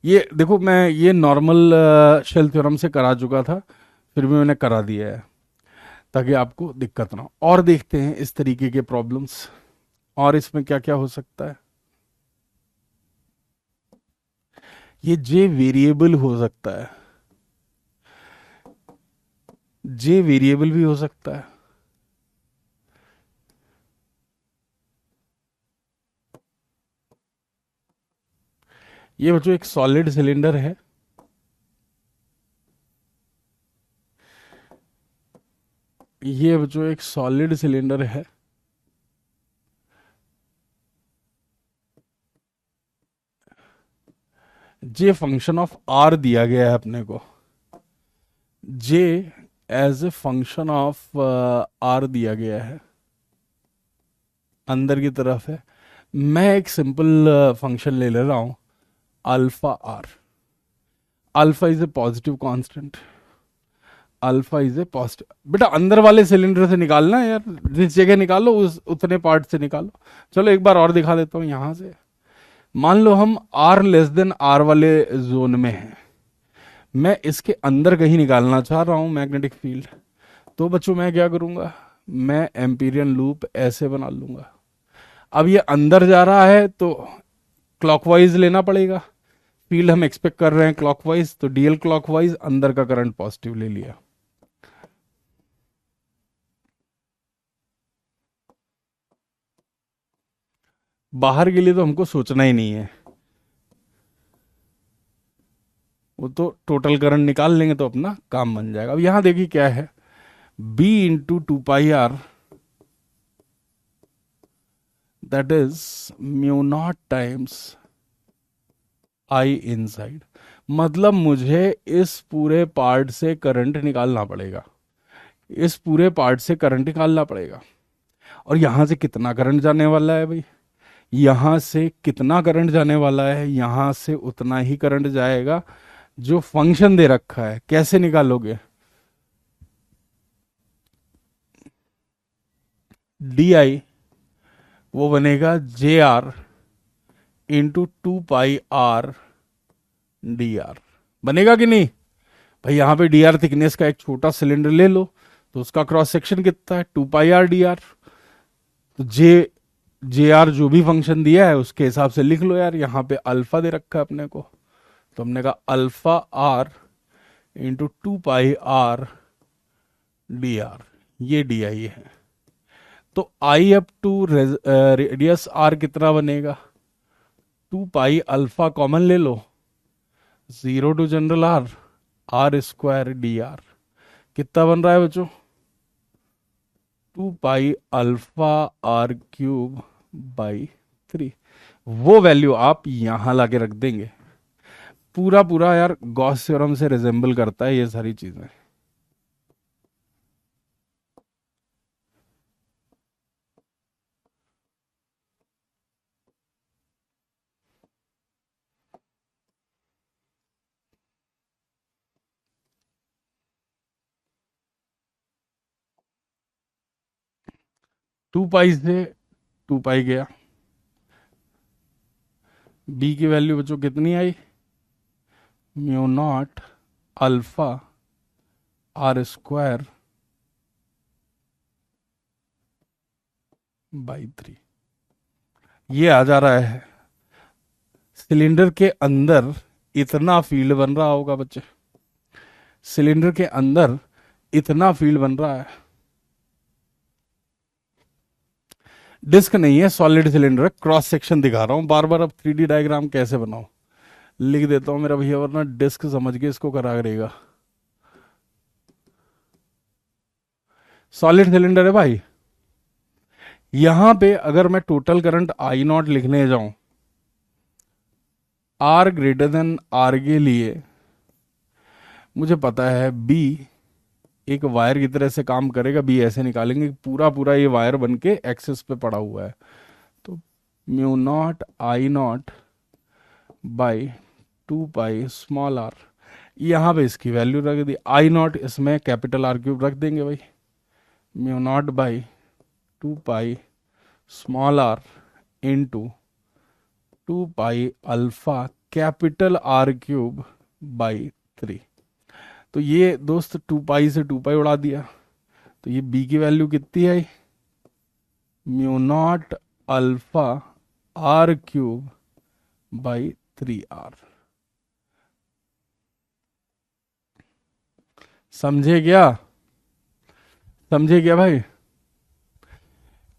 ये देखो, मैं ये नॉर्मल शेल थ्योरम से करा चुका था, फिर भी मैंने करा दिया है ताकि आपको दिक्कत ना हो। और देखते हैं इस तरीके के प्रॉब्लम्स, और इसमें क्या क्या हो सकता है। ये जे वेरिएबल हो सकता है, जे वेरिएबल भी हो सकता है। ये बच्चों एक सॉलिड सिलेंडर है, ये बच्चों एक सॉलिड सिलेंडर है, जे फंक्शन ऑफ आर दिया गया है अपने को, J as a function of R दिया गया है, अंदर की तरफ है। मैं एक सिंपल फंक्शन ले रहा हूं, alpha R. Alpha is a positive constant, alpha is a positive. बेटा अंदर वाले सिलेंडर से निकालना है यार, जिस जगह निकालो उस उतने पार्ट से निकालो। चलो एक बार और दिखा देता हूं यहां से। मान लो हम आर लेस देन आर वाले जोन में हैं, मैं इसके अंदर कहीं निकालना चाह रहा हूं मैग्नेटिक फील्ड, तो बच्चों मैं क्या करूंगा, मैं एम्पीरियन लूप ऐसे बना लूंगा। अब ये अंदर जा रहा है तो क्लॉकवाइज लेना पड़ेगा, फील्ड हम एक्सपेक्ट कर रहे हैं क्लॉकवाइज, तो डीएल क्लॉकवाइज, अंदर का करंट पॉजिटिव ले लिया। बाहर के लिए तो हमको सोचना ही नहीं है, वो तो टोटल करंट निकाल लेंगे तो अपना काम बन जाएगा। अब यहां देखिए क्या है, B into 2 pi R, that is mu nought times I inside. मतलब मुझे इस पूरे पार्ट से करंट निकालना पड़ेगा, इस पूरे पार्ट से करंट निकालना पड़ेगा। और यहां से कितना करंट जाने वाला है भाई, यहां से कितना करंट जाने वाला है, यहां से उतना ही करंट जाएगा जो फंक्शन दे रखा है। कैसे निकालोगे, डी आई वो बनेगा JR into 2 pi R DR, बनेगा कि नहीं भाई। यहां पे DR थिकनेस का एक छोटा सिलेंडर ले लो, तो उसका क्रॉस सेक्शन कितना है, 2 पाई R DR। तो JR जो भी फंक्शन दिया है उसके हिसाब से लिख लो यार। यहां पे अल्फा दे रखा है अपने को, तो हमने कहा alpha R into 2 pi R DR, ये DI है। तो I up to radius R कितना बनेगा, 2 पाई अल्फा कॉमन ले लो, 0 to general R, R² DR कितना बन रहा है बच्चों, 2 पाई अल्फा R³ बाई 3। वो वैल्यू आप यहां लाके रख देंगे। पूरा पूरा यार गॉस थ्योरम से रिजेंबल करता है ये सारी चीजें। 2 पाई से 2 पाई गया, B की वैल्यू बच्चों कितनी आई, mu naught alpha R² by 3। ये आ जा रहा है, सिलेंडर के अंदर इतना फील्ड बन रहा होगा बच्चे, सिलेंडर के अंदर इतना फील्ड बन रहा है। डिस्क नहीं है, सॉलिड सिलेंडर है, क्रॉस सेक्शन दिखा रहा हूं बार बार। अब 3D डायग्राम कैसे बनाऊं, लिख देता हूं मेरा भैया, वरना डिस्क समझ के इसको करा करेगा। सॉलिड सिलेंडर है भाई। यहां पे अगर मैं टोटल करंट I0 लिखने जाऊं, R greater than R के लिए मुझे पता है B एक वायर की तरह से काम करेगा। B ऐसे निकालेंगे कि पूरा पूरा ये वायर बन के एक्सिस पे पड़ा हुआ है। तो mu naught I0 by 2 pi r, यहां पे इसकी वैल्यू रख दी। I0 इसमें कैपिटल R³ रख देंगे भाई, mu naught by 2 pi r into 2 pi alpha capital R³ by 3। तो ये दोस्त 2 पाई से 2 पाई उड़ा दिया, तो ये B की वैल्यू कितनी आई, mu naught alpha R³ by 3R। समझे क्या, समझे क्या भाई।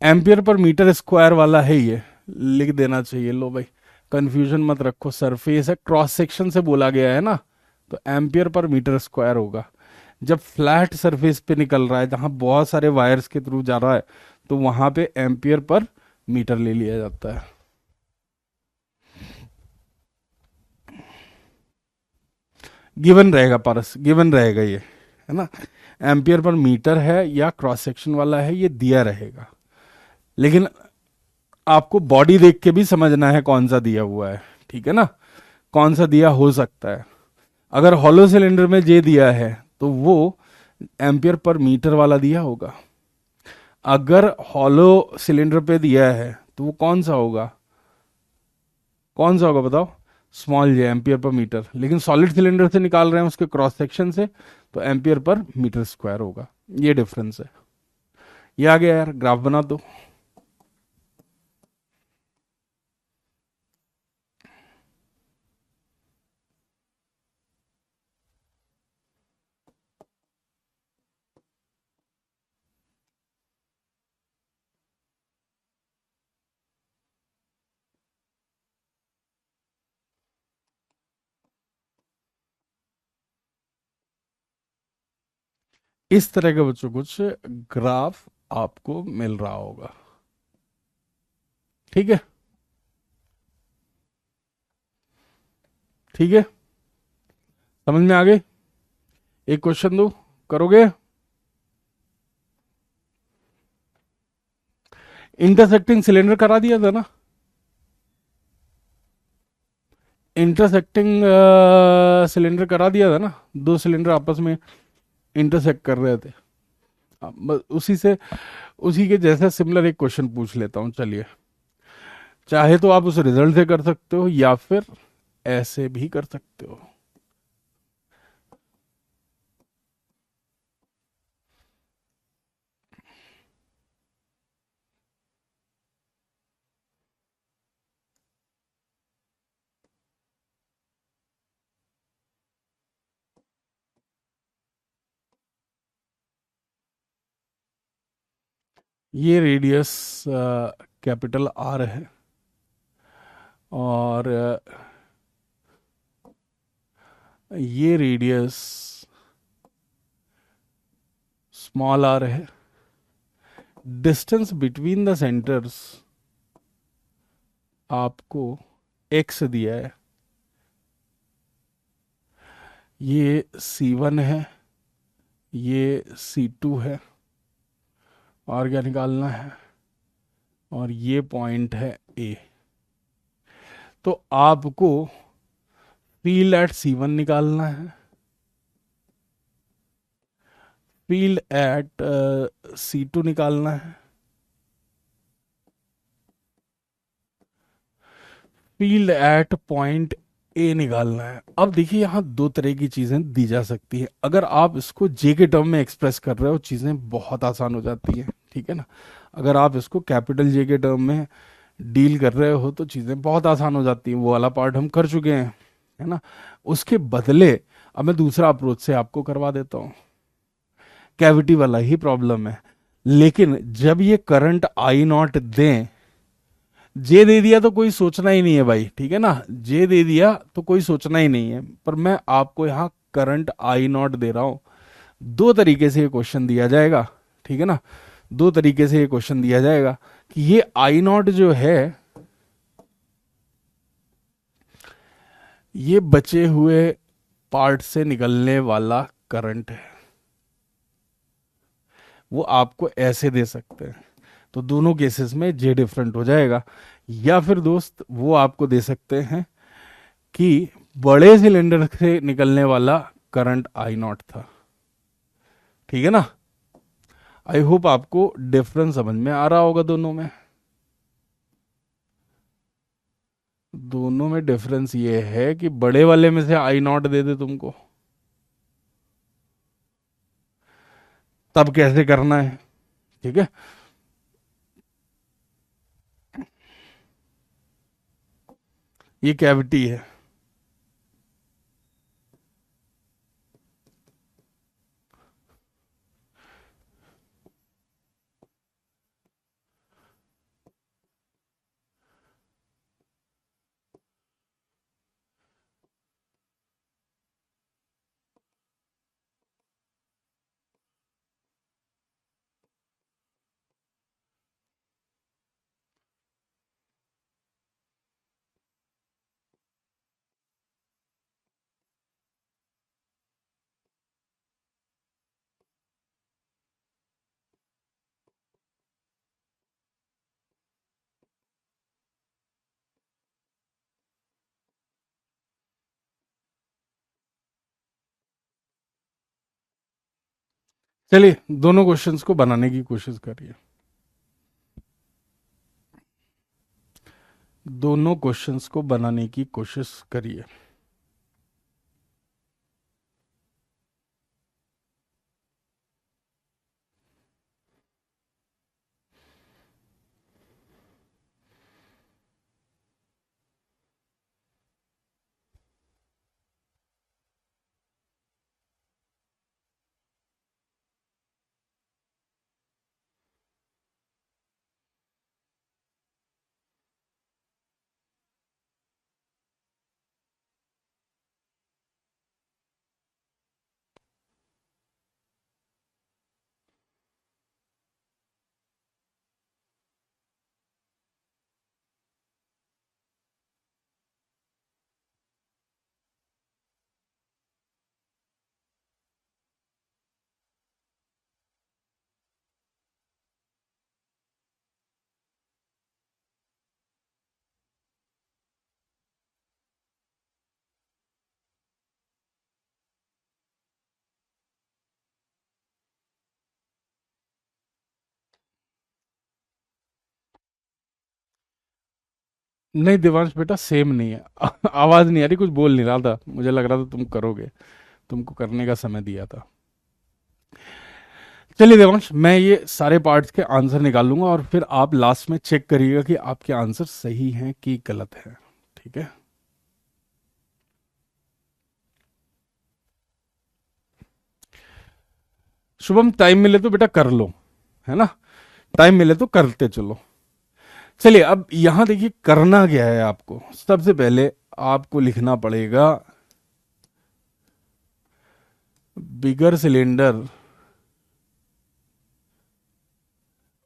एम्पियर पर मीटर स्क्वायर वाला है ये, लिख देना चाहिए। लो भाई, कंफ्यूजन मत रखो, सरफेस है, क्रॉस सेक्शन से बोला गया है ना, तो एम्पियर पर मीटर स्क्वायर होगा। जब फ्लैट सरफेस पे निकल रहा है, जहां बहुत सारे वायर्स के थ्रू जा रहा है, तो वहां पे एम्पियर पर मीटर ले लिया जाता है। गिवन रहेगा पारस, गिवन रहेगा ये, है ना। एम्पियर पर मीटर है या क्रॉस सेक्शन वाला है, ये दिया रहेगा। लेकिन आपको बॉडी देख के भी समझना है कौन सा दिया हुआ है, ठीक है ना, कौन सा दिया हो सकता है। अगर हॉलो सिलेंडर में जे दिया है तो वो एम्पियर पर मीटर वाला दिया होगा। अगर हॉलो सिलेंडर पे दिया है तो वो कौन सा होगा, कौन सा होगा बताओ, स्मॉल जे, एम्पियर पर मीटर। लेकिन सॉलिड सिलेंडर से निकाल रहे हैं उसके क्रॉस सेक्शन से, तो एम्पियर पर मीटर स्क्वायर होगा। ये डिफरेंस है। ये आ गया यार, ग्राफ बना दो। इस तरह का बच्चों कुछ ग्राफ आपको मिल रहा होगा। ठीक है, ठीक है, समझ में आ गई। एक क्वेश्चन दो, करोगे? इंटरसेक्टिंग सिलेंडर करा दिया था ना। इंटरसेक्टिंग सिलेंडर करा दिया था ना, दो सिलेंडर आपस में इंटरसेक्ट कर रहे थे। बस उसी से, उसी के जैसा सिमिलर एक क्वेश्चन पूछ लेता हूं, चलिए। चाहे तो आप उस रिजल्ट से कर सकते हो या फिर ऐसे भी कर सकते हो। ये रेडियस कैपिटल आर है, और ये रेडियस स्मॉल आर है। डिस्टेंस बिटवीन द सेंटर्स आपको एक्स दिया है। ये C1 है, ये C2 है, और क्या निकालना है, और ये पॉइंट है ए। तो आपको फील्ड एट C1 निकालना है, फील्ड एट C2 निकालना है, फील्ड एट पॉइंट ए निकालना है। अब देखिए, यहाँ दो तरह की चीजें दी जा सकती है। अगर आप इसको जे के टर्म में एक्सप्रेस कर रहे हो, चीजें बहुत आसान हो जाती है, ठीक है ना। अगर आप इसको कैपिटल जे के टर्म में डील कर रहे हो तो चीजें बहुत आसान हो जाती हैं। वो वाला पार्ट हम कर चुके हैं, है ना। उसके बदले अब मैं दूसरा अप्रोच से आपको करवा देता हूँ। कैविटी वाला ही प्रॉब्लम है, लेकिन जब ये करंट आई नॉट दें, जे दे दिया तो कोई सोचना ही नहीं है भाई, ठीक है ना। जे दे दिया तो कोई सोचना ही नहीं है, पर मैं आपको यहाँ करंट आई नॉट दे रहा हूं। दो तरीके से ये क्वेश्चन दिया जाएगा, ठीक है ना। दो तरीके से ये क्वेश्चन दिया जाएगा कि ये आई नॉट जो है, ये बचे हुए पार्ट से निकलने वाला करंट है, वो आपको ऐसे दे सकते हैं। तो दोनों केसेस में जे डिफरेंट हो जाएगा। या फिर दोस्त वो आपको दे सकते हैं कि बड़े सिलेंडर से निकलने वाला करंट आई नॉट था, ठीक है ना। आई होप आपको डिफरेंस समझ में आ रहा होगा दोनों में। दोनों में डिफरेंस ये है कि बड़े वाले में से आई नॉट दे दे तुमको, तब कैसे करना है, ठीक है। ये कैविटी है। चलिए दोनों क्वेश्चंस को बनाने की कोशिश करिए। दोनों क्वेश्चंस को बनाने की कोशिश करिए। नहीं देवांश बेटा, सेम नहीं है। आवाज नहीं आ रही, कुछ बोल नहीं रहा था, मुझे लग रहा था तुम करोगे, तुमको करने का समय दिया था। चलिए देवांश, मैं ये सारे पार्ट्स के आंसर निकाल लूंगा और फिर आप लास्ट में चेक करिएगा कि आपके आंसर सही हैं कि गलत है। ठीक है। शुभम, टाइम मिले तो बेटा कर लो, है ना, टाइम मिले तो करते चलो। चलिए अब यहां देखिए करना क्या है आपको। सबसे पहले आपको लिखना पड़ेगा बिगर सिलेंडर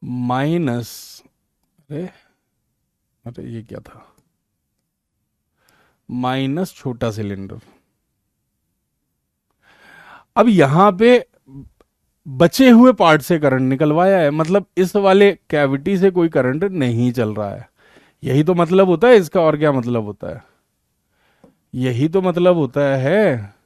माइनस, अरे अरे ये क्या था, माइनस छोटा सिलेंडर। अब यहां पे बचे हुए पार्ट से करंट निकलवाया है, मतलब इस वाले कैविटी से कोई करंट नहीं चल रहा है। यही तो मतलब होता है इसका, और क्या मतलब होता है, यही तो मतलब होता है।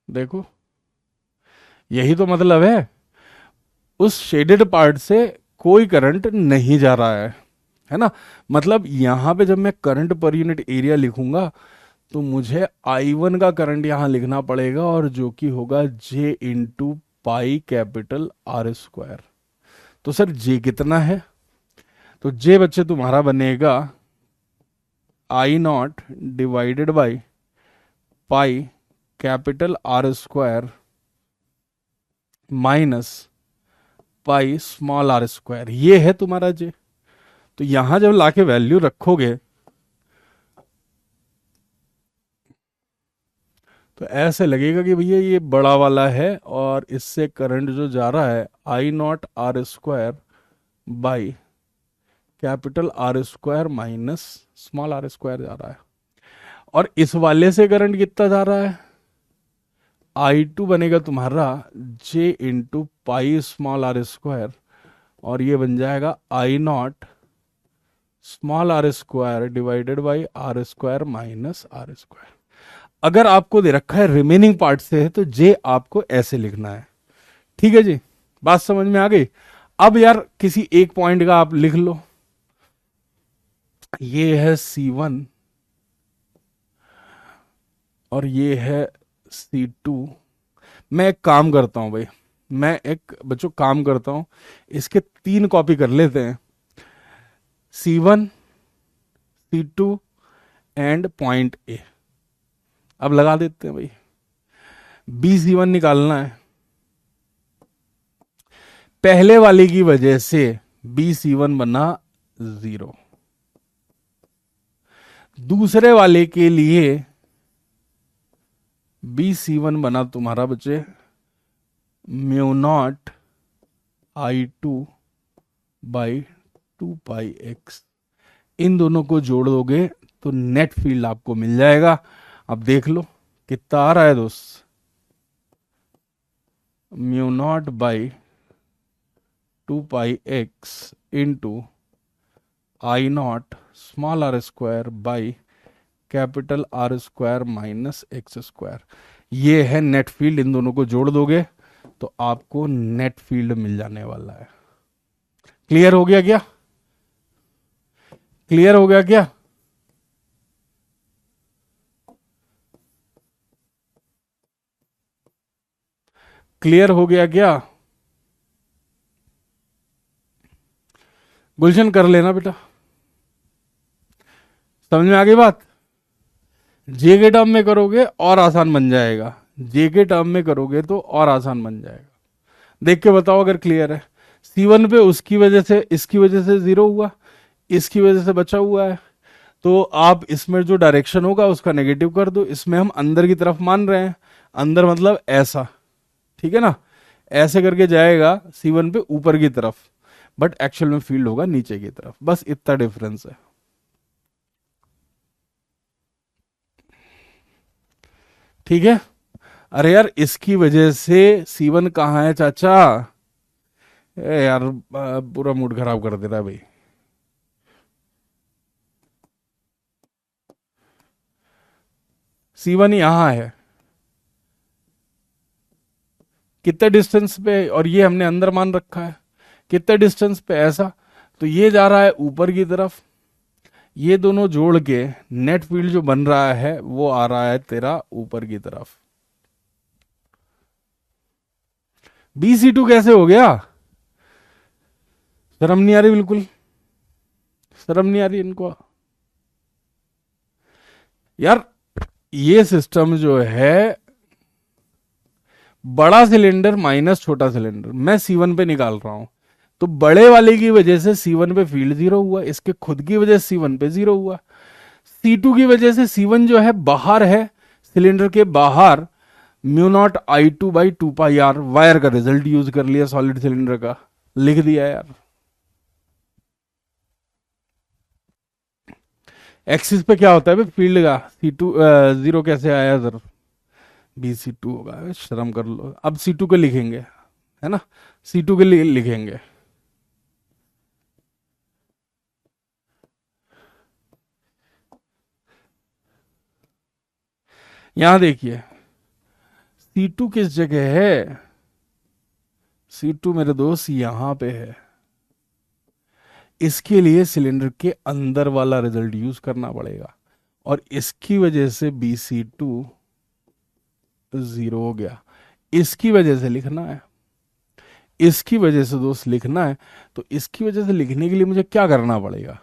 देखो, यही तो मतलब उस शेडेड पार्ट से कोई करंट नहीं जा रहा है ना। मतलब यहां पे जब मैं करंट पर यूनिट एरिया लिखूंगा तो मुझे I1 का करंट यहां लिखना पड़ेगा, और जो कि होगा J into pi capital R square. तो सर J कितना है, तो J बच्चे तुम्हारा बनेगा I0 divided by pi capital R square minus pi small R square. ये है तुम्हारा J। तो यहां जब लाके वैल्यू रखोगे तो ऐसे लगेगा कि भैया ये बड़ा वाला है, और इससे करंट जो जा रहा है I0 R square by capital R square minus small R square जा रहा है। और इस वाले से करंट कितना जा रहा है, I2 बनेगा तुम्हारा J into pi small R square, और ये बन जाएगा I0 small R square divided by R square minus R square. अगर आपको दे रखा है रिमेनिंग पार्ट से है तो J आपको ऐसे लिखना है। ठीक है जी, बात समझ में आ गई। अब यार किसी एक पॉइंट का आप लिख लो, ये है C1 और ये है C2। मैं एक काम करता हूं भाई, मैं एक बच्चों काम करता हूं, इसके 3 कॉपी कर लेते हैं, C1 C2 and point A. अब लगा देते हैं भाई, B C1 निकालना है। पहले वाले की वजह से B C1 बना 0, दूसरे वाले के लिए B C1 बना तुम्हारा बच्चे μ0 I2 बाई 2πx। इन दोनों को जोड़ दोगे तो नेट फील्ड आपको मिल जाएगा। अब देख लो कितना आ रहा है दोस्त, μ0 by 2πx into I0 small R square by capital R square minus X square. ये है नेट फील्ड, इन दोनों को जोड़ दोगे तो आपको नेट फील्ड मिल जाने वाला है। क्लियर हो गया क्या, क्लियर हो गया क्या। क्लियर हो गया क्या, गुलशन कर लेना बेटा, समझ में आ गई बात। जे के टर्म में करोगे और आसान बन जाएगा, जे के टर्म में करोगे तो और आसान बन जाएगा। देख के बताओ अगर क्लियर है। C1 पे उसकी वजह से इसकी वजह से 0 हुआ, इसकी वजह से बचा हुआ है, तो आप इसमें जो डायरेक्शन होगा उसका नेगेटिव कर दो। इसमें हम अंदर की तरफ मान रहे हैं, अंदर मतलब ऐसा, ठीक है ना, ऐसे करके जाएगा C1 पे ऊपर की तरफ, बट एक्चुअल में फील्ड होगा नीचे की तरफ। बस इतना डिफरेंस है। ठीक है। अरे यार इसकी वजह से C1 कहाँ है चाचा, ए यार पूरा मूड खराब कर दे रहा है भाई। C1 यहां है, कितने डिस्टेंस पे, और ये हमने अंदर मान रखा है, कितने डिस्टेंस पे, ऐसा। तो ये जा रहा है ऊपर की तरफ, ये दोनों जोड़ के नेट फील्ड जो बन रहा है वो आ रहा है तेरा ऊपर की तरफ। BC2 कैसे हो गया? शर्म नहीं आ रही? बिल्कुल शर्म नहीं आ रही इनको यार। ये सिस्टम जो है, बड़ा सिलेंडर माइनस छोटा सिलेंडर, मैं C1 पे निकाल रहा हूं, तो बड़े वाले की वजह से C1 पे फील्ड 0 हुआ, इसके खुद की वजह से C1 पे 0 हुआ। C2 की वजह से C1 जो है बाहर है, सिलेंडर के बाहर, μ0I2/2πr, वायर का रिजल्ट यूज कर लिया सॉलिड सिलेंडर का, लिख दिया यार। एक्सिस पे क्या होता है फील्ड का? C2 0 कैसे आया सर? BC2 होगा, शर्म कर लो। अब C2 के लिखेंगे, है ना, C2 के लिए लिखेंगे। यहां देखिए C2 किस जगह है? C2 मेरे दोस्त यहां पे है। इसके लिए सिलेंडर के अंदर वाला रिजल्ट यूज करना पड़ेगा, और इसकी वजह से BC2 0 हो गया। इसकी वजह से लिखना है, इसकी वजह से दोस्त लिखना है। तो इसकी वजह से लिखने के लिए मुझे क्या करना पड़ेगा?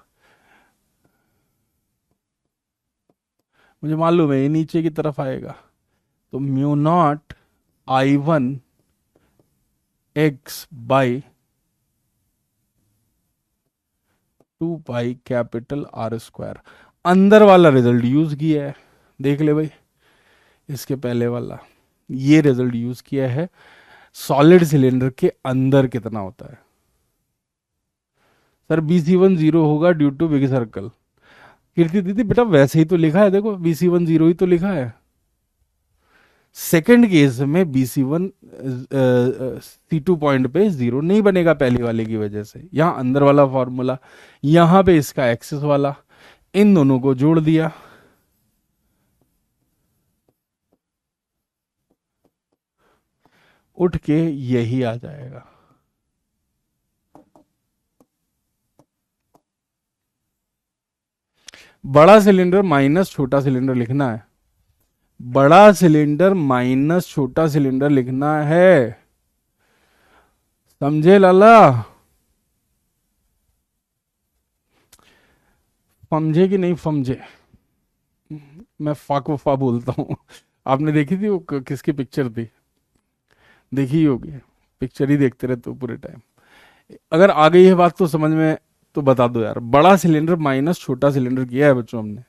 मुझे मालूम है ये नीचे की तरफ आएगा, तो μ0I1 x/2πR²। अंदर वाला रिजल्ट यूज किया है, देख ले भाई, इसके पहले वाला ये रिजल्ट यूज किया है। सॉलिड सिलेंडर के अंदर कितना होता है सर? BC1 0 होगा ड्यू टू बिग सर्कल। कीर्ति दीदी बेटा वैसे ही तो लिखा है, देखो BC1 0 ही तो लिखा है। सेकंड केस में BC1 C2 पॉइंट पे 0 नहीं बनेगा पहली वाले की वजह से। यहां अंदर वाला फॉर्मूला, यहां पे इसका एक्सेस वाला, इन दोनों को जोड़ दिया, उठ के यही आ जाएगा। बड़ा सिलेंडर माइनस छोटा सिलेंडर लिखना है, बड़ा सिलेंडर माइनस छोटा सिलेंडर लिखना है, समझे लाला? समझे कि नहीं समझे? मैं फाकुफा बोलता हूं। आपने देखी थी वो किसकी पिक्चर थी? देखी ही होगी, पिक्चर ही देखते रहते हो पूरे टाइम। अगर आ गई है बात तो समझ में, तो बता दो यार। बड़ा सिलेंडर माइनस छोटा सिलेंडर किया है बच्चों हमने,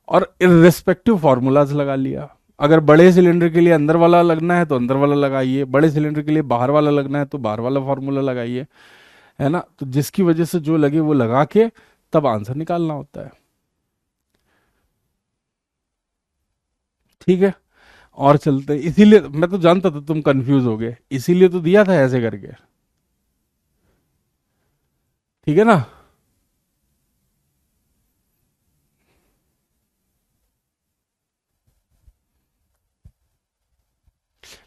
और इररिस्पेक्टिव फॉर्मूलाज लगा लिया। अगर बड़े सिलेंडर के लिए अंदर वाला लगना है तो अंदर वाला लगाइए, बड़े सिलेंडर के लिए बाहर वाला लगना है तो बाहर वाला फॉर्मूला लगाइए, है ना। तो जिसकी वजह से जो लगे वो लगा के तब आंसर निकालना होता है, ठीक है। और चलते, इसीलिए मैं तो जानता था तुम कंफ्यूज हो गए, इसीलिए तो दिया था ऐसे करके, ठीक है ना।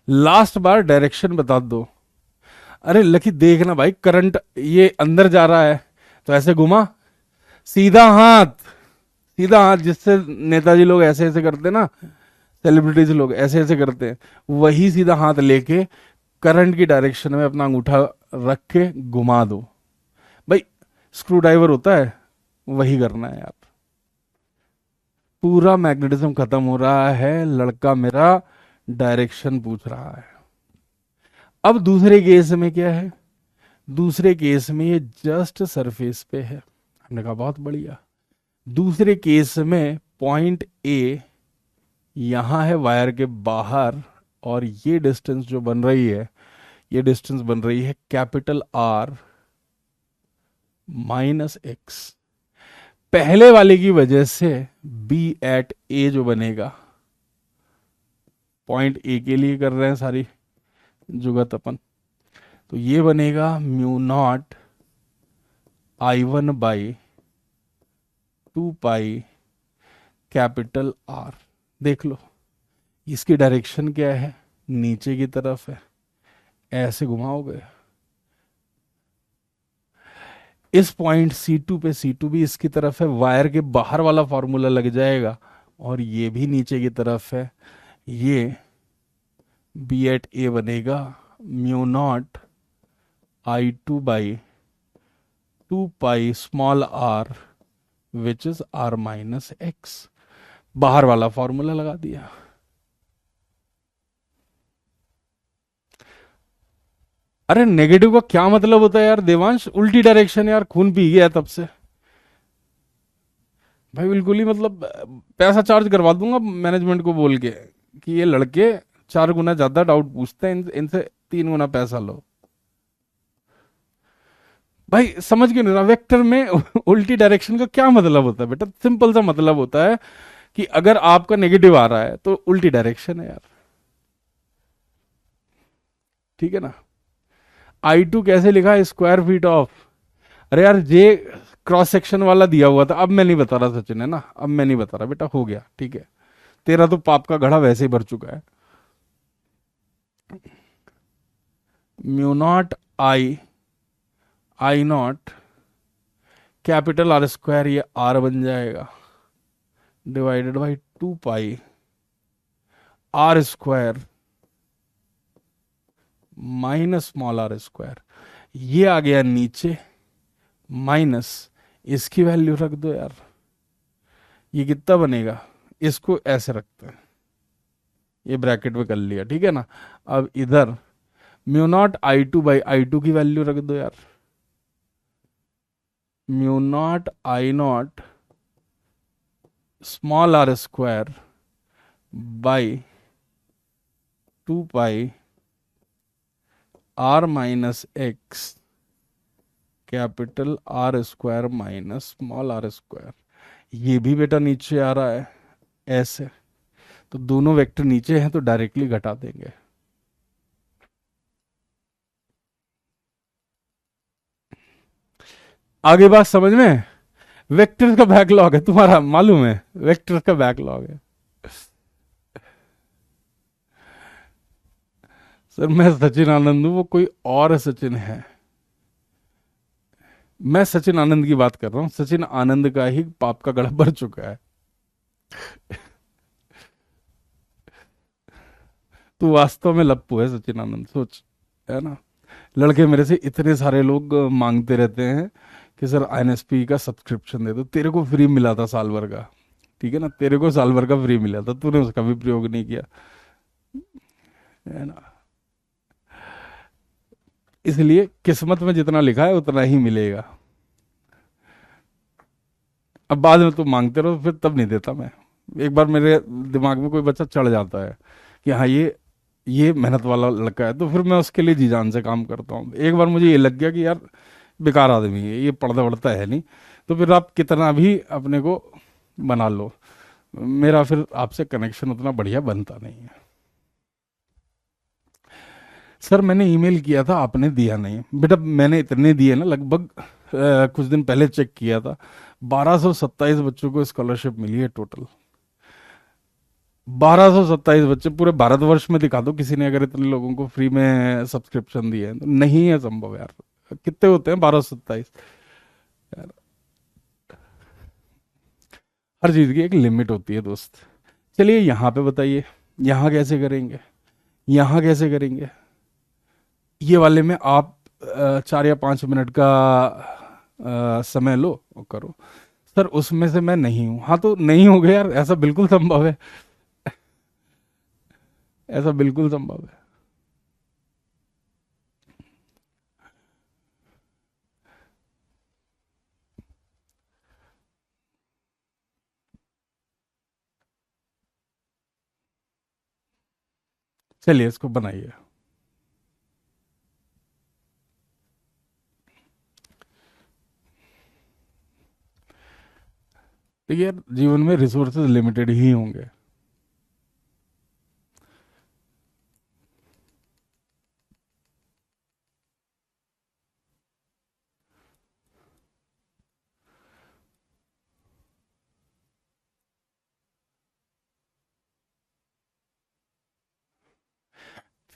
लास्ट बार डायरेक्शन बता दो। अरे लकी देखना भाई, करंट ये अंदर जा रहा है तो ऐसे घुमा, सीधा हाथ, सीधा हाथ, जिससे नेताजी लोग ऐसे ऐसे करते ना, सेलिब्रिटीज लोग ऐसे ऐसे करते हैं, वही सीधा हाथ लेके करंट की डायरेक्शन में अपना अंगूठा रख के घुमा दो भाई। स्क्रू ड्राइवर होता है, वही करना है यार। पूरा मैग्नेटिज्म खत्म हो रहा है, लड़का मेरा डायरेक्शन पूछ रहा है। अब दूसरे केस में क्या है? दूसरे केस में ये जस्ट सरफेस पे है, हमने कहा बहुत बढ़िया। दूसरे केस में पॉइंट ए यहां है वायर के बाहर, और ये डिस्टेंस जो बन रही है, ये डिस्टेंस बन रही है कैपिटल R -x। पहले वाले की वजह से B@A जो बनेगा, पॉइंट ए के लिए कर रहे हैं सारी जुगत अपन, तो ये बनेगा μ0I1/2π R। देख लो, इसकी डायरेक्शन क्या है, नीचे की तरफ है, ऐसे घुमाओगे, इस पॉइंट C2 पे, C2 भी इसकी तरफ है, वायर के बाहर वाला फॉर्मूला लग जाएगा, और ये भी नीचे की तरफ है, ये बी एट ए बनेगा mu nought I2/2 pi small R which is R-X। बाहर वाला फॉर्मूला लगा दिया। अरे नेगेटिव का क्या मतलब होता है यार देवांश, उल्टी डायरेक्शन यार, खून पी गया तब से भाई, बिल्कुल ही मतलब पैसा चार्ज करवा दूंगा मैनेजमेंट को बोल के कि ये लड़के 4 गुना ज्यादा डाउट पूछते हैं, इनसे 3 गुना पैसा लो। भाई समझ के नहीं रहा, वेक्टर में उल्टी डायरेक्शन का क्या मतलब होता है बेटा, सिंपल सा मतलब होता है कि अगर आपका नेगेटिव आ रहा है तो उल्टी डायरेक्शन है यार, ठीक है ना। I2 कैसे लिखा है, स्क्वायर फीट ऑफ, अरे यार ये क्रॉस सेक्शन वाला दिया हुआ था, अब मैं नहीं बता रहा सचिन, है ना, अब मैं नहीं बता रहा बेटा, हो गया ठीक है, तेरा तो पाप का घड़ा वैसे ही भर चुका है। Mu not I nought capital R square, ये आर बन जाएगा, divided by 2 pi R square minus small R square, ये आ गया नीचे, माइनस इसकी वैल्यू रख दो यार, ये कितना बनेगा, इसको ऐसे रखते हैं, ये ब्रैकेट में कर लिया, ठीक है ना। अब इधर म्यू नॉट I2/I2 की वैल्यू रख दो यार, mu not I not small R square by 2 pi R-X capital R square minus small R square, ये भी बेटा नीचे आ रहा है ऐसे, तो दोनों वेक्टर नीचे हैं तो डायरेक्टली घटा देंगे। आगे बात समझ में, वेक्टर्स का बैकलॉग है तुम्हारा, मालूम है, वेक्टर्स का बैकलॉग है। सर मैं सचिन आनंद हूं, वो कोई और सचिन है, मैं सचिन आनंद की बात कर रहा हूं, सचिन आनंद का ही पाप का गड़ा भर चुका है। तू वास्तव में लप्पू है सचिन आनंद, सोच, है ना। लड़के मेरे से इतने सारे लोग मांगते रहते हैं कि सर INSP का सब्सक्रिप्शन दे दो, तेरे को फ्री मिला था साल भर का, ठीक है ना, तेरे को साल भर का फ्री मिला था, तूने उसका भी प्रयोग नहीं किया, है ना। इसलिए किस्मत में जितना लिखा है उतना ही मिलेगा। अब बाद में तुम मांगते रहो फिर तब नहीं देता मैं। एक बार मेरे दिमाग में कोई बच्चा चढ़ जाता है कि हाँ ये मेहनत वाला लड़का है, तो फिर मैं उसके लिए जी जान से काम करता हूँ। एक बार मुझे ये लग गया कि यार बेकार आदमी है ये, पढ़ता पढ़ता है नहीं, तो फिर आप कितना भी अपने को बना लो, मेरा फिर आपसे कनेक्शन उतना बढ़िया बनता नहीं है। सर मैंने ईमेल किया था, आपने दिया नहीं बेटा, मैंने इतने दिए ना लगभग, कुछ दिन पहले चेक किया था, 1227 बच्चों को स्कॉलरशिप मिली है टोटल। 1227 बच्चे पूरे भारतवर्ष में, दिखा दो किसी ने अगर इतने लोगों को फ्री में सब्सक्रिप्शन दिए हैं, तो नहीं है संभव यार। कितने होते हैं 1227 यार, हर चीज की एक लिमिट होती है दोस्त। चलिए यहाँ पे बताइए, यहाँ कैसे करेंगे, यहाँ कैसे करेंगे, ये वाले में आप 4 या 5 मिनट का समय लो और करो। सर उसमें से मैं नहीं हूं, हाँ तो नहीं हो गया यार, ऐसा बिल्कुल संभव है, ऐसा बिल्कुल संभव है। चलिए इसको बनाइए। देखिए यार, जीवन में रिसोर्सेज लिमिटेड ही होंगे,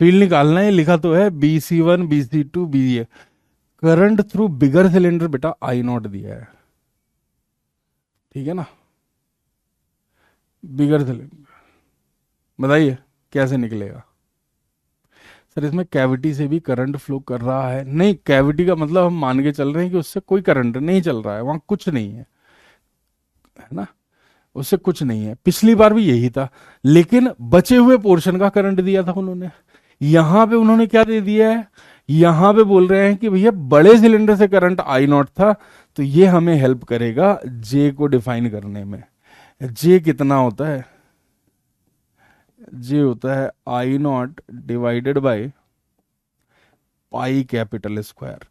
फील्ड निकालना है, लिखा तो है BC1 BC2 BA। Current through bigger cylinder बेटा आई नॉट दिया है, ठीक है ना, बिगर सिलेंडर। बताइए कैसे निकलेगा? सर इसमें कैविटी से भी करंट फ्लो कर रहा है। नहीं, कैविटी का मतलब हम मान के चल रहे हैं कि उससे कोई करंट नहीं चल रहा है, वहां कुछ नहीं है ना, उससे कुछ नहीं है। पिछली बार भी यही था, लेकिन बचे हुए पोर्शन का करंट दिया था उन्होंने। यहां पे उन्होंने क्या दे दिया है, यहां पे बोल रहे हैं कि भैया बड़े सिलेंडर से करंट आई नॉट था, तो ये हमें हेल्प करेगा जे को डिफाइन करने में। जे कितना होता है? जे होता है I naught divided by pi capital square.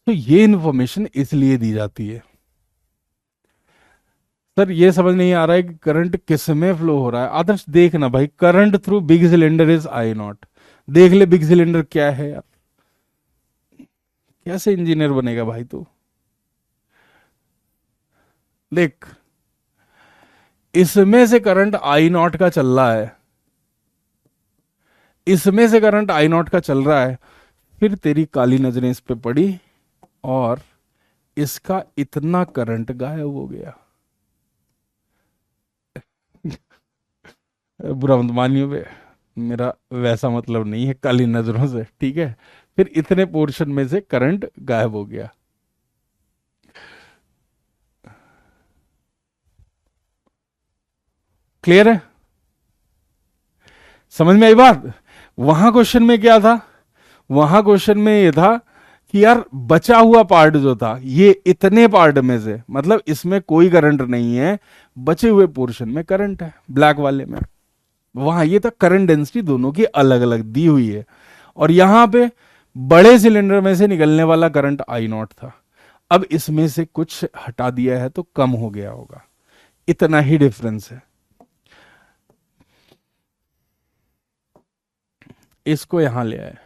तो ये इंफॉर्मेशन इसलिए दी जाती है। सर ये समझ नहीं आ रहा है कि करंट किस में फ्लो हो रहा है। आदर्श देखना भाई, current through big cylinder is I not. देख ले बिग सिलेंडर क्या है यार, कैसे इंजीनियर बनेगा भाई तू। देख, इसमें से करंट आई नॉट का चल रहा है, इसमें से करंट आई नॉट का चल रहा है, फिर तेरी काली नजरें इस पे पड़ी और इसका इतना करंट गायब हो गया। बुरा मत मानियो बे, मेरा वैसा मतलब नहीं है काली नजरों से, ठीक है। फिर इतने पोर्शन में से करंट गायब हो गया। क्लियर है? समझ में आई बात? वहां क्वेश्चन में क्या था, वहां क्वेश्चन में ये था कि यार बचा हुआ पार्ट जो था, ये इतने पार्ट में से, मतलब इसमें कोई करंट नहीं है, बचे हुए पोर्शन में करंट है, ब्लैक वाले में। वहां ये था करंट डेंसिटी दोनों की अलग अलग दी हुई है, और यहां पे बड़े सिलेंडर में से निकलने वाला करंट आई नॉट था। अब इसमें से कुछ हटा दिया है तो कम हो गया होगा, इतना ही डिफरेंस है। इसको यहां ले आए,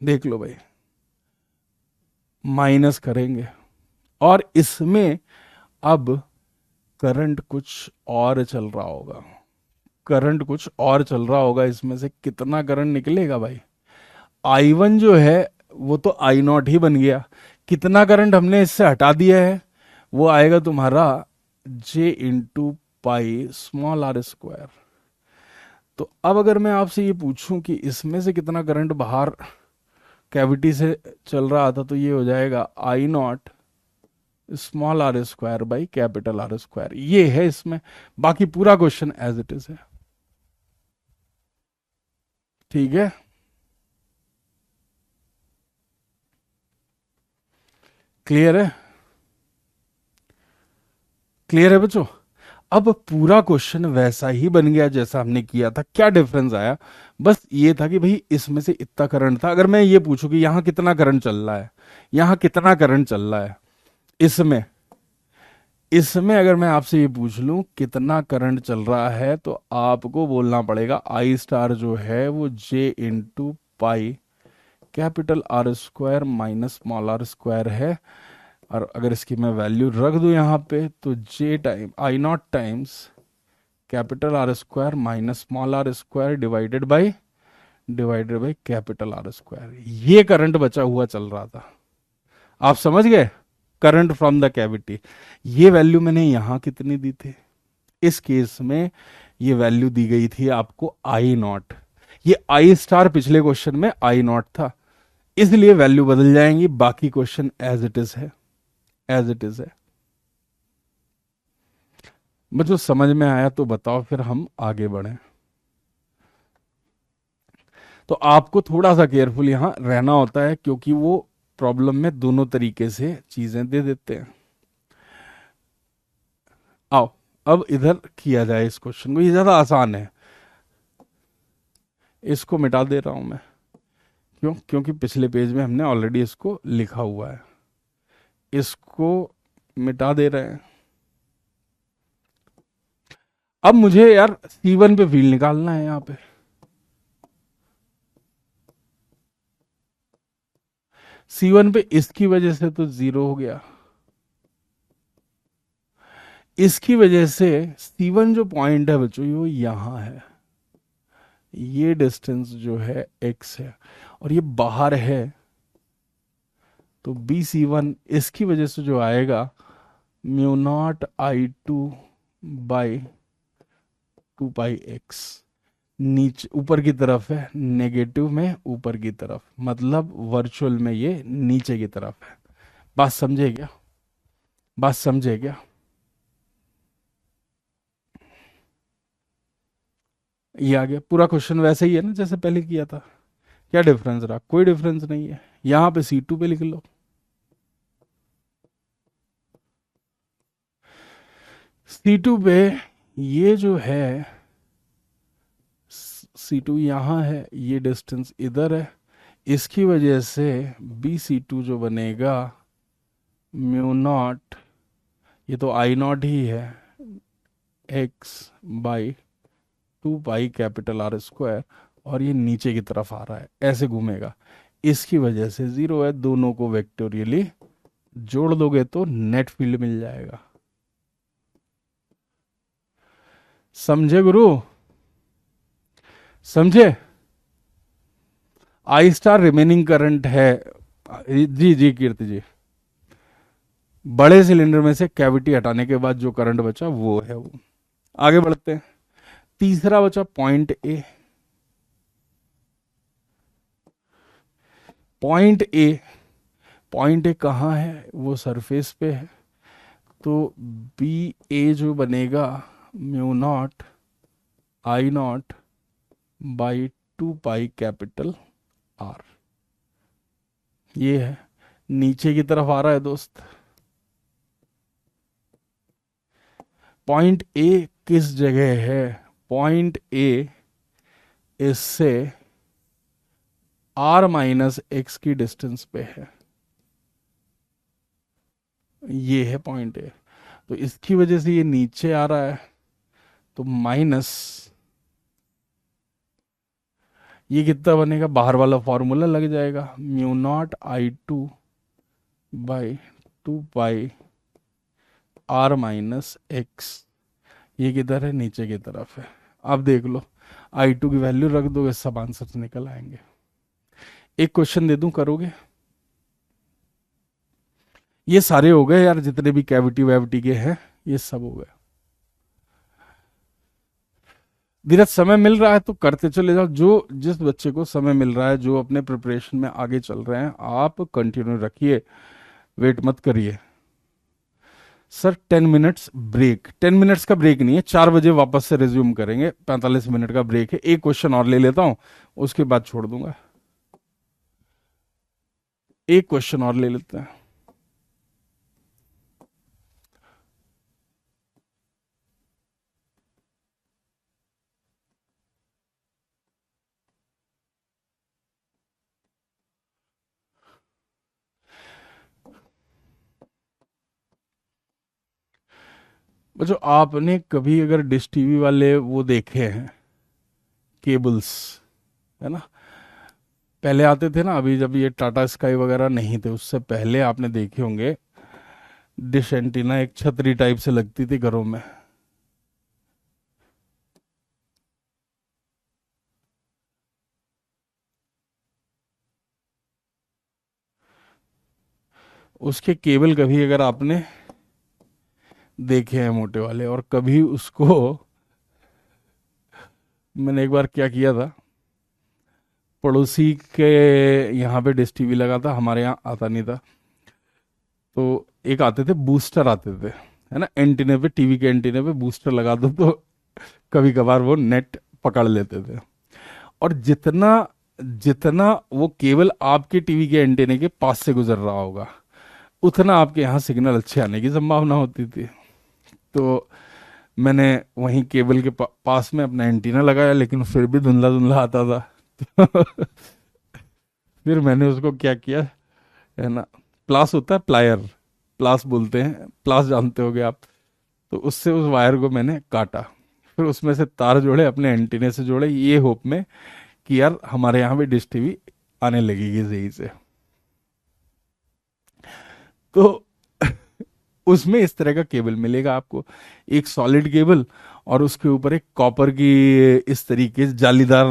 देख लो भाई, माइनस करेंगे और इसमें अब करंट कुछ और चल रहा होगा, करंट कुछ और चल रहा होगा। इसमें से कितना करंट निकलेगा भाई? I1 जो है वो तो आई नॉट ही बन गया। कितना करंट हमने इससे हटा दिया है? वो आएगा तुम्हारा J into pi small R square. तो अब अगर मैं आपसे ये पूछूं कि इसमें से कितना करंट बाहर कैविटी से चल रहा था, तो ये हो जाएगा I not small R square by capital R square. ये है इसमें, बाकी पूरा क्वेश्चन एज इट इज है, ठीक है। क्लियर है? क्लियर है बच्चों? अब पूरा क्वेश्चन वैसा ही बन गया जैसा हमने किया था। क्या डिफरेंस आया? बस ये था कि भाई इसमें से इतना करंट था। अगर मैं ये पूछूं कि यहां कितना करंट चल रहा है, यहां कितना करंट चल रहा है, इसमें इसमें अगर मैं आपसे ये पूछ लूं कितना करंट चल रहा है, तो आपको बोलना पड़ेगा आई स्टार जो है वो J into pi capital R square minus small R square है। और अगर इसकी मैं वैल्यू रख दूं यहां पे, तो J time I nought times capital R square minus small R square divided by capital R square. ये करंट बचा हुआ चल रहा था, आप समझ गए? Current from the cavity. ये वैल्यू मैंने यहां कितनी दी थी? इस केस में ये वैल्यू दी गई थी आपको आई नॉट। ये आई स्टार पिछले क्वेश्चन में आई नॉट था, इसलिए वैल्यू बदल जाएंगी, बाकी क्वेश्चन एज इट इज है, एज इट इज है। मुझे समझ में आया तो बताओ, फिर हम आगे बढ़े। तो आपको थोड़ा सा केयरफुल यहां रहना होता है, क्योंकि वो प्रॉब्लम में दोनों तरीके से चीजें दे देते हैं। आओ अब इधर किया जाए इस क्वेश्चन को, ये ज्यादा आसान है। इसको मिटा दे रहा हूं मैं, क्यों? क्योंकि पिछले पेज में हमने ऑलरेडी इसको लिखा हुआ है, इसको मिटा दे रहे हैं। अब मुझे यार C1 पे फील्ड निकालना है। यहां पे C1 पे इसकी वजह से तो 0 हो गया, इसकी वजह से C1 जो पॉइंट है बच्चों वो यहां है, ये डिस्टेंस जो है x है और ये बाहर है, तो BC1 इसकी वजह से जो आएगा μ0I2/2πx, नीचे ऊपर की तरफ है, नेगेटिव में ऊपर की तरफ, मतलब वर्चुअल में ये नीचे की तरफ है। बात समझे क्या? बात समझे क्या? ये आ गया पूरा क्वेश्चन, वैसे ही है ना जैसे पहले किया था। क्या डिफरेंस रहा? कोई डिफरेंस नहीं है। यहां पे C2 पे लिख लो। C2 पे ये जो है, C2 यहाँ है, ये डिस्टेंस इधर है, इसकी वजह से BC2 जो बनेगा μ0, ये तो I0 ही है, x/2π R², और ये नीचे की तरफ आ रहा है, ऐसे घूमेगा, इसकी वजह से जीरो है। दोनों को वेक्टोरियली जोड़ दोगे तो नेट फील्ड मिल जाएगा। समझे गुरु? समझे? I स्टार रिमेनिंग करंट है। जी जी कीर्ति जी, बड़े सिलेंडर में से कैविटी हटाने के बाद जो करंट बचा वो है वो। आगे बढ़ते हैं। तीसरा बचा point A. Point A, point A कहाँ है? वो सरफेस पे है, तो बी ए जो बनेगा μ0I0/2πR, ये है, नीचे की तरफ आ रहा है दोस्त। पॉइंट ए किस जगह है? पॉइंट ए इससे R-x की डिस्टेंस पे है, ये है पॉइंट ए। तो इसकी वजह से ये नीचे आ रहा है, तो माइनस, ये कितना बनेगा? बाहर वाला फॉर्मूला लग जाएगा, μ0I2/2πR-x, ये किधर है? नीचे की तरफ है। अब देख लो, I2 की वैल्यू रख दोगे, सब आंसर निकल आएंगे। एक क्वेश्चन दे दूं, करोगे? ये सारे हो गए यार, जितने भी कैविटी वैविटी के हैं ये सब हो गए। धीरज, समय मिल रहा है तो करते चले जाओ। जो जिस बच्चे को समय मिल रहा है, जो अपने प्रिपरेशन में आगे चल रहे हैं, आप कंटिन्यू रखिए, वेट मत करिए। Sir 10 minutes break? 10 मिनट्स का ब्रेक नहीं है, 4 बजे वापस से रिज्यूम करेंगे, 45 मिनट का ब्रेक है। एक क्वेश्चन और ले लेता हूं, उसके बाद छोड़ दूंगा। एक क्वेश्चन और ले लेते हैं। बच्चों, आपने कभी अगर डिश टीवी वाले वो देखे हैं केबल्स, है ना, पहले आते थे ना, अभी जब ये टाटा स्काई वगैरह नहीं थे, उससे पहले आपने देखे होंगे डिश एंटीना, एक छतरी टाइप से लगती थी घरों में। उसके केबल कभी अगर आपने देखे हैं मोटे वाले, और कभी उसको, मैंने एक बार क्या किया था, पड़ोसी के यहाँ पे डिश टीवी लगा था, हमारे यहाँ आता नहीं था, तो एक आते थे बूस्टर आते थे, है ना, एंटीने पे, टीवी के एंटीने पे बूस्टर लगा दो तो कभी कभार वो नेट पकड़ लेते थे। और जितना जितना वो केबल आपके टीवी के एंटीने के पास से गुजर रहा होगा, उतना आपके यहाँ सिग्नल अच्छे आने की संभावना होती थी। तो मैंने वहीं केबल के पास में अपना एंटीना लगाया, लेकिन फिर भी धुंधला धुंधला आता था। फिर मैंने उसको क्या किया, है ना, प्लास होता है, प्लायर, प्लास बोलते हैं, प्लास जानते होगे आप, तो उससे उस वायर को मैंने काटा, फिर उसमें से तार जोड़े, अपने एंटीने से जोड़े, ये होप में कि यार हमारे यहाँ भी डिश टीवी आने लगेगी सही से। तो उसमें इस तरह का केबल मिलेगा आपको, एक सॉलिड केबल और उसके ऊपर एक कॉपर की इस तरीके से जालीदार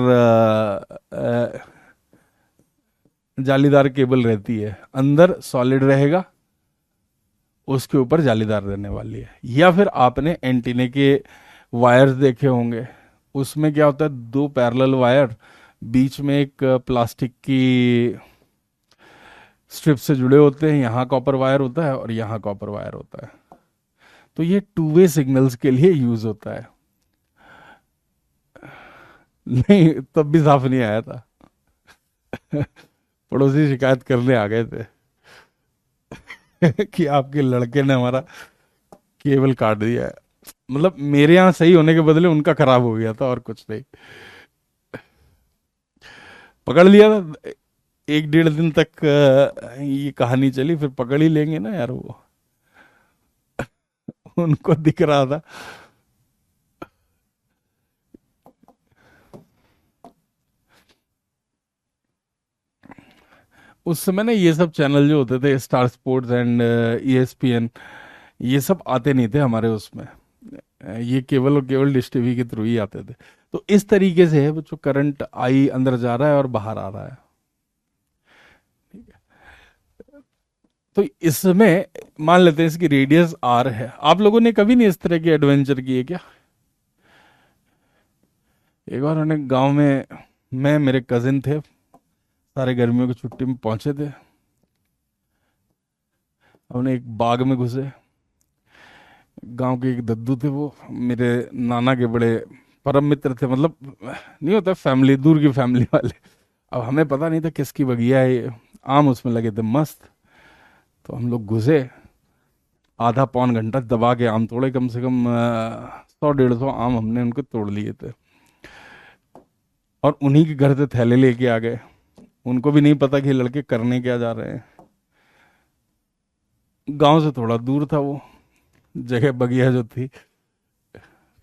जालीदार केबल रहती है, अंदर सॉलिड रहेगा, उसके ऊपर जालीदार रहने वाली है। या फिर आपने एंटीने के वायर्स देखे होंगे, उसमें क्या होता है, दो पैरेलल वायर, बीच में एक प्लास्टिक की स्ट्रिप से जुड़े होते हैं, यहाँ कॉपर वायर होता है और यहाँ कॉपर वायर होता है। तो ये टू वे सिग्नल्स के लिए यूज होता है। नहीं, तब भी साफ नहीं आया था। पड़ोसी शिकायत करने आ गए थे कि आपके लड़के ने हमारा केबल काट दिया है। मतलब मेरे यहाँ सही होने के बदले उनका खराब हो गया था, और कुछ नहीं। पकड़ लिया था, एक डेढ़ दिन तक ये कहानी चली, फिर पकड़ ही लेंगे ना यार वो। उनको दिख रहा था। उस समय ना ये सब चैनल जो होते थे, स्टार स्पोर्ट्स एंड ESPN, ये सब आते नहीं थे हमारे उसमें। ये केवल और केवल डिश टीवी के थ्रू ही आते थे। तो इस तरीके से है वो, जो करंट आई अंदर जा रहा है और बाहर आ रहा है। तो इसमें मान लेते हैं इसकी रेडियस R है। आप लोगों ने कभी नहीं इस तरह की एडवेंचर किए क्या? एक बार हमने गांव में, मैं मेरे कजिन थे, सारे गर्मियों की छुट्टी में पहुंचे थे। हमने एक बाग में घुसे। गांव के एक दद्दू थे, वो मेरे नाना के बड़े परम मित्र थे। मतलब नहीं होता फैमिली, दूर की फैमिली वाले। अब हमें पता नहीं था किसकी बगिया है ये, आम उसमें लगे थे मस्त। तो हम लोग घुसे, आधा पौन घंटा दबा के आम तोड़े, कम से कम 100-150 आम हमने उनको तोड़ लिए थे। और उन्हीं के घर से थैले लेके आ गए। उनको भी नहीं पता कि लड़के करने क्या जा रहे हैं। गांव से थोड़ा दूर था वो जगह, बगिया जो थी।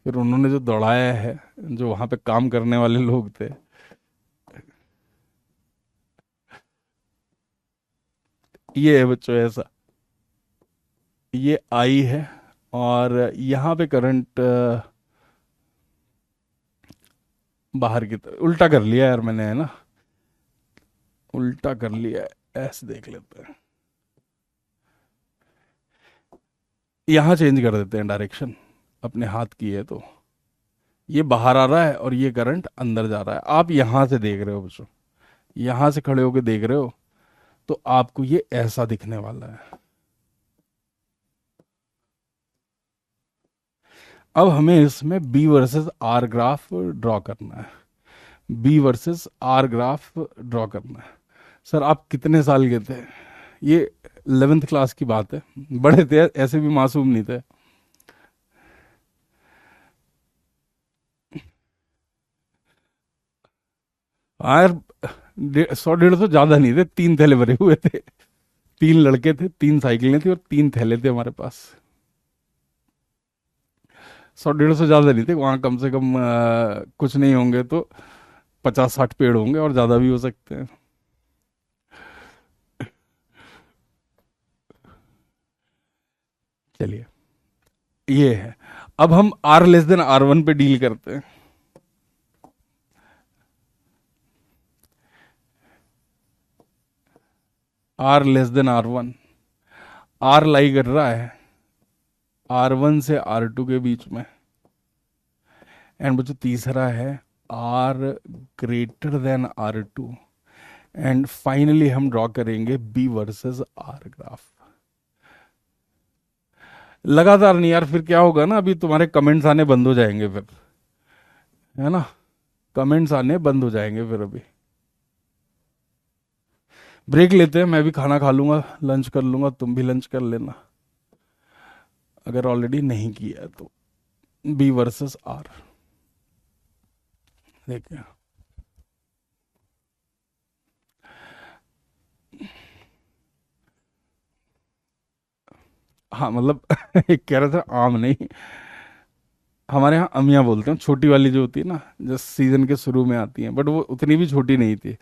फिर उन्होंने जो दौड़ाया है, जो वहां पे काम करने वाले लोग थे, ये है बच्चों ऐसा। ये आई है, और यहाँ पे करंट बाहर की तरफ उल्टा कर लिया यार मैंने, है ना, उल्टा कर लिया है। ऐसे देख लेते हैं, यहाँ चेंज कर देते हैं डायरेक्शन, अपने हाथ की है तो ये बाहर आ रहा है और ये करंट अंदर जा रहा है। आप यहां से देख रहे हो बच्चों, यहां से खड़े होकर देख रहे हो, तो आपको ये ऐसा दिखने वाला है। अब हमें इसमें B versus R graph draw करना है। B versus R graph draw करना है। सर आप कितने साल के थे? ये 11th क्लास की बात है, बड़े थे, ऐसे भी मासूम नहीं थे। हाँ यार, 100-150 ज्यादा नहीं थे, 3 थैले भरे हुए थे। 3 लड़के थे, 3 साइकिलें थी और 3 थैले थे हमारे पास। 100-150 ज्यादा नहीं थे वहाँ, कम से कम कुछ नहीं होंगे तो 50-60 पेड़ होंगे, और ज्यादा भी हो सकते हैं। चलिए, ये है। अब हम R R1 पे डील करते हैं। R R1, R लाई कर रहा है R1 से R2 के बीच में, एंड वो जो तीसरा है R R2। एंड फाइनली हम ड्रॉ करेंगे B वर्सेस R ग्राफ। लगातार नहीं यार, फिर क्या होगा ना, अभी तुम्हारे कमेंट्स आने बंद हो जाएंगे फिर, है ना, कमेंट्स आने बंद हो जाएंगे फिर। अभी ब्रेक लेते हैं, मैं भी खाना खा लूंगा, लंच कर लूंगा, तुम भी लंच कर लेना अगर ऑलरेडी नहीं किया है तो। B वर्सेस R देखिए। हाँ मतलब एक कह रहा था आम नहीं, हमारे यहाँ अमिया बोलते हैं, छोटी वाली जो होती है ना, जो सीजन के शुरू में आती है, बट वो उतनी भी छोटी नहीं थी।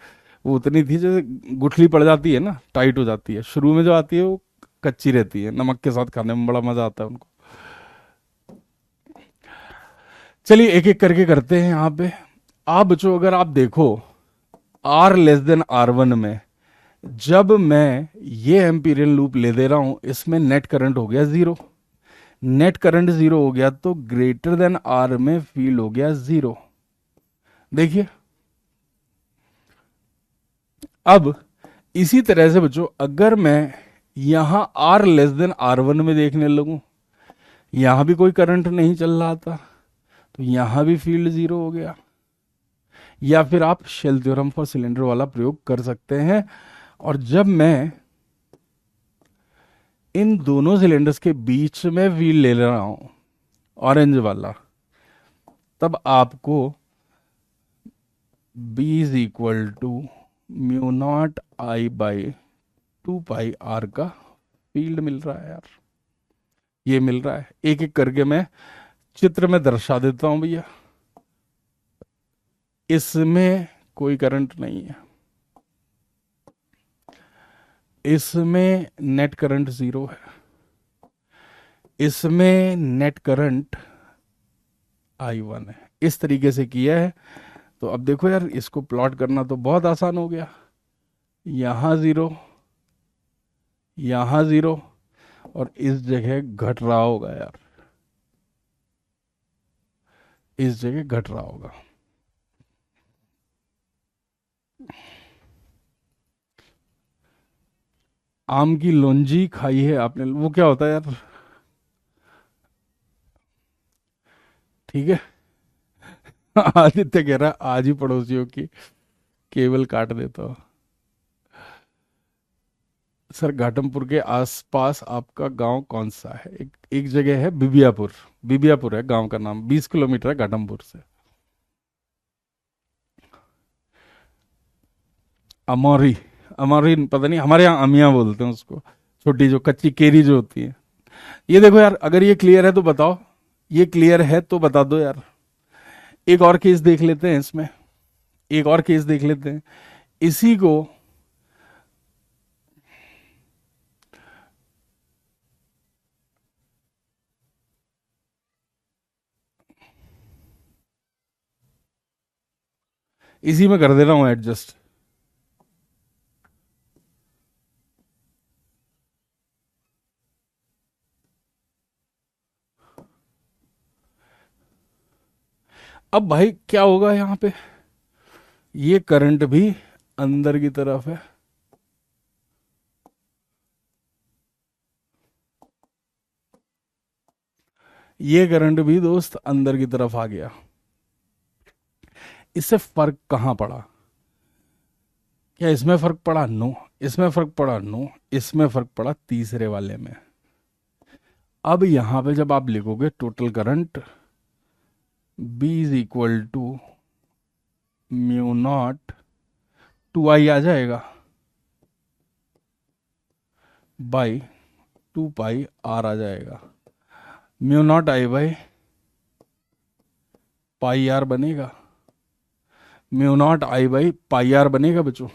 वो उतनी थी जैसे गुठली पड़ जाती है ना, टाइट हो जाती है। शुरू में जो आती है वो कच्ची रहती है, नमक के साथ खाने में बड़ा मजा आता है उनको। चलिए एक एक करके करते हैं यहाँ पे। आप बच्चों अगर आप देखो R लेस देन R1 में जब मैं ये एम्पीरियल लूप ले दे रहा हूं, इसमें नेट करंट हो गया जीरो। नेट करंट जीरो हो गया तो ग्रेटर देन R में फील्ड हो गया जीरो। देखिए अब इसी तरह से बच्चों अगर मैं यहां R लेस देन R1 में देखने लगूं, यहां भी कोई करंट नहीं चल रहा था तो यहां भी फील्ड जीरो हो गया। या फिर आप शेल थ्योरम फॉर सिलेंडर वाला प्रयोग कर सकते हैं। और जब मैं इन दोनों सिलेंडर्स के बीच में व्हील ले रहा हूं ऑरेंज वाला, तब आपको B is equal to mu not I by 2 pi R का फील्ड मिल रहा है यार। ये मिल रहा है। एक एक करके मैं चित्र में दर्शा देता हूं भैया। इसमें कोई करंट नहीं है, इसमें नेट करंट जीरो है, इसमें नेट करंट I1 है। इस तरीके से किया है। तो अब देखो यार, इसको प्लॉट करना तो बहुत आसान हो गया। यहां जीरो, यहां जीरो, और इस जगह घट रहा होगा यार, इस जगह घट रहा होगा। आम की लौंजी खाई है आपने, वो क्या होता है यार? ठीक है। आदित्य कह रहा है आज ही पड़ोसियों की केबल काट देता हूं। सर घाटमपुर के आसपास आपका गांव कौन सा है? एक जगह है बिबियापुर, बिबियापुर है गांव का नाम, 20 किलोमीटर है घाटमपुर से। अमौरी, अमौरी पता नहीं, हमारे यहाँ अमिया बोलते हैं उसको, छोटी जो कच्ची केरी जो होती है। ये देखो यार, अगर ये क्लियर है तो बताओ, ये क्लियर है तो बता दो यार। एक और केस देख लेते हैं इसमें, एक और केस देख लेते हैं इसी को। इसी में कर दे रहा हूं एडजस्ट। अब भाई क्या होगा यहां पे, ये करंट भी अंदर की तरफ है, ये करंट भी दोस्त अंदर की तरफ आ गया। इससे फर्क कहां पड़ा? क्या इसमें फर्क पड़ा? नो। इसमें फर्क पड़ा? नो। इसमें फर्क पड़ा तीसरे वाले में। अब यहां पे जब आप लिखोगे total current B is equal to mu nought 2I आ जाएगा बाई 2 पाई R आ जाएगा। Mu not I by pi R बनेगा, mu not I by pi R बनेगा बच्चों।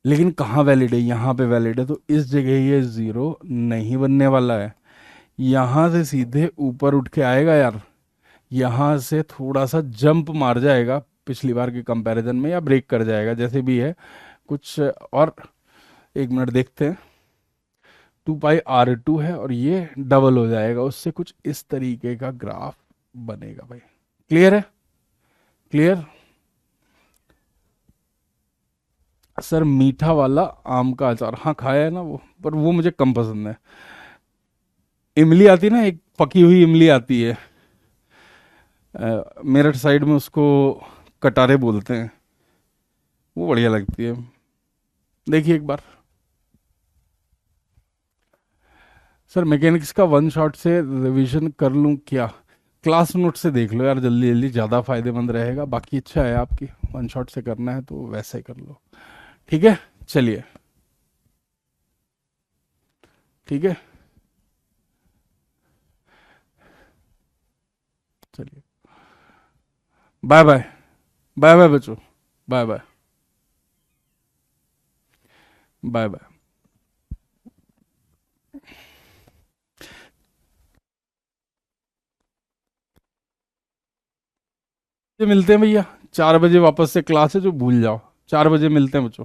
लेकिन कहाँ वैलिड है? यहाँ पे वैलिड है, तो इस जगह ये जीरो नहीं बनने वाला है। यहाँ से सीधे ऊपर उठ के आएगा यार, यहाँ से थोड़ा सा जंप मार जाएगा पिछली बार के कंपैरिजन में, या ब्रेक कर जाएगा, जैसे भी है कुछ। और एक मिनट देखते हैं, 2 पाई R2 है और ये डबल हो जाएगा उससे, कुछ इस तरीके का ग्राफ बनेगा भाई। क्लियर है? क्लियर? सर मीठा वाला आम का अचार, हाँ खाया है ना वो, पर वो मुझे कम पसंद है। इमली आती है ना, एक पकी हुई इमली आती है, मेरठ साइड में उसको कटारे बोलते हैं, वो बढ़िया लगती है। देखिए एक बार। सर मैकेनिक्स का वन शॉट से रिवीजन कर लूं क्या? क्लास नोट से देख लो यार, जल्दी जल्दी, ज़्यादा फायदेमंद रहेगा। बाकी इच्छा है आपकी, वन शॉट से करना है तो वैसे ही कर लो। ठीक है, चलिए। ठीक है, चलिए। बाय बाय, बाय बाय बच्चों, बाय बाय, बाय बाय। ये मिलते हैं भैया, 4 बजे वापस से क्लास है, जो भूल जाओ, 4 बजे मिलते हैं बच्चों।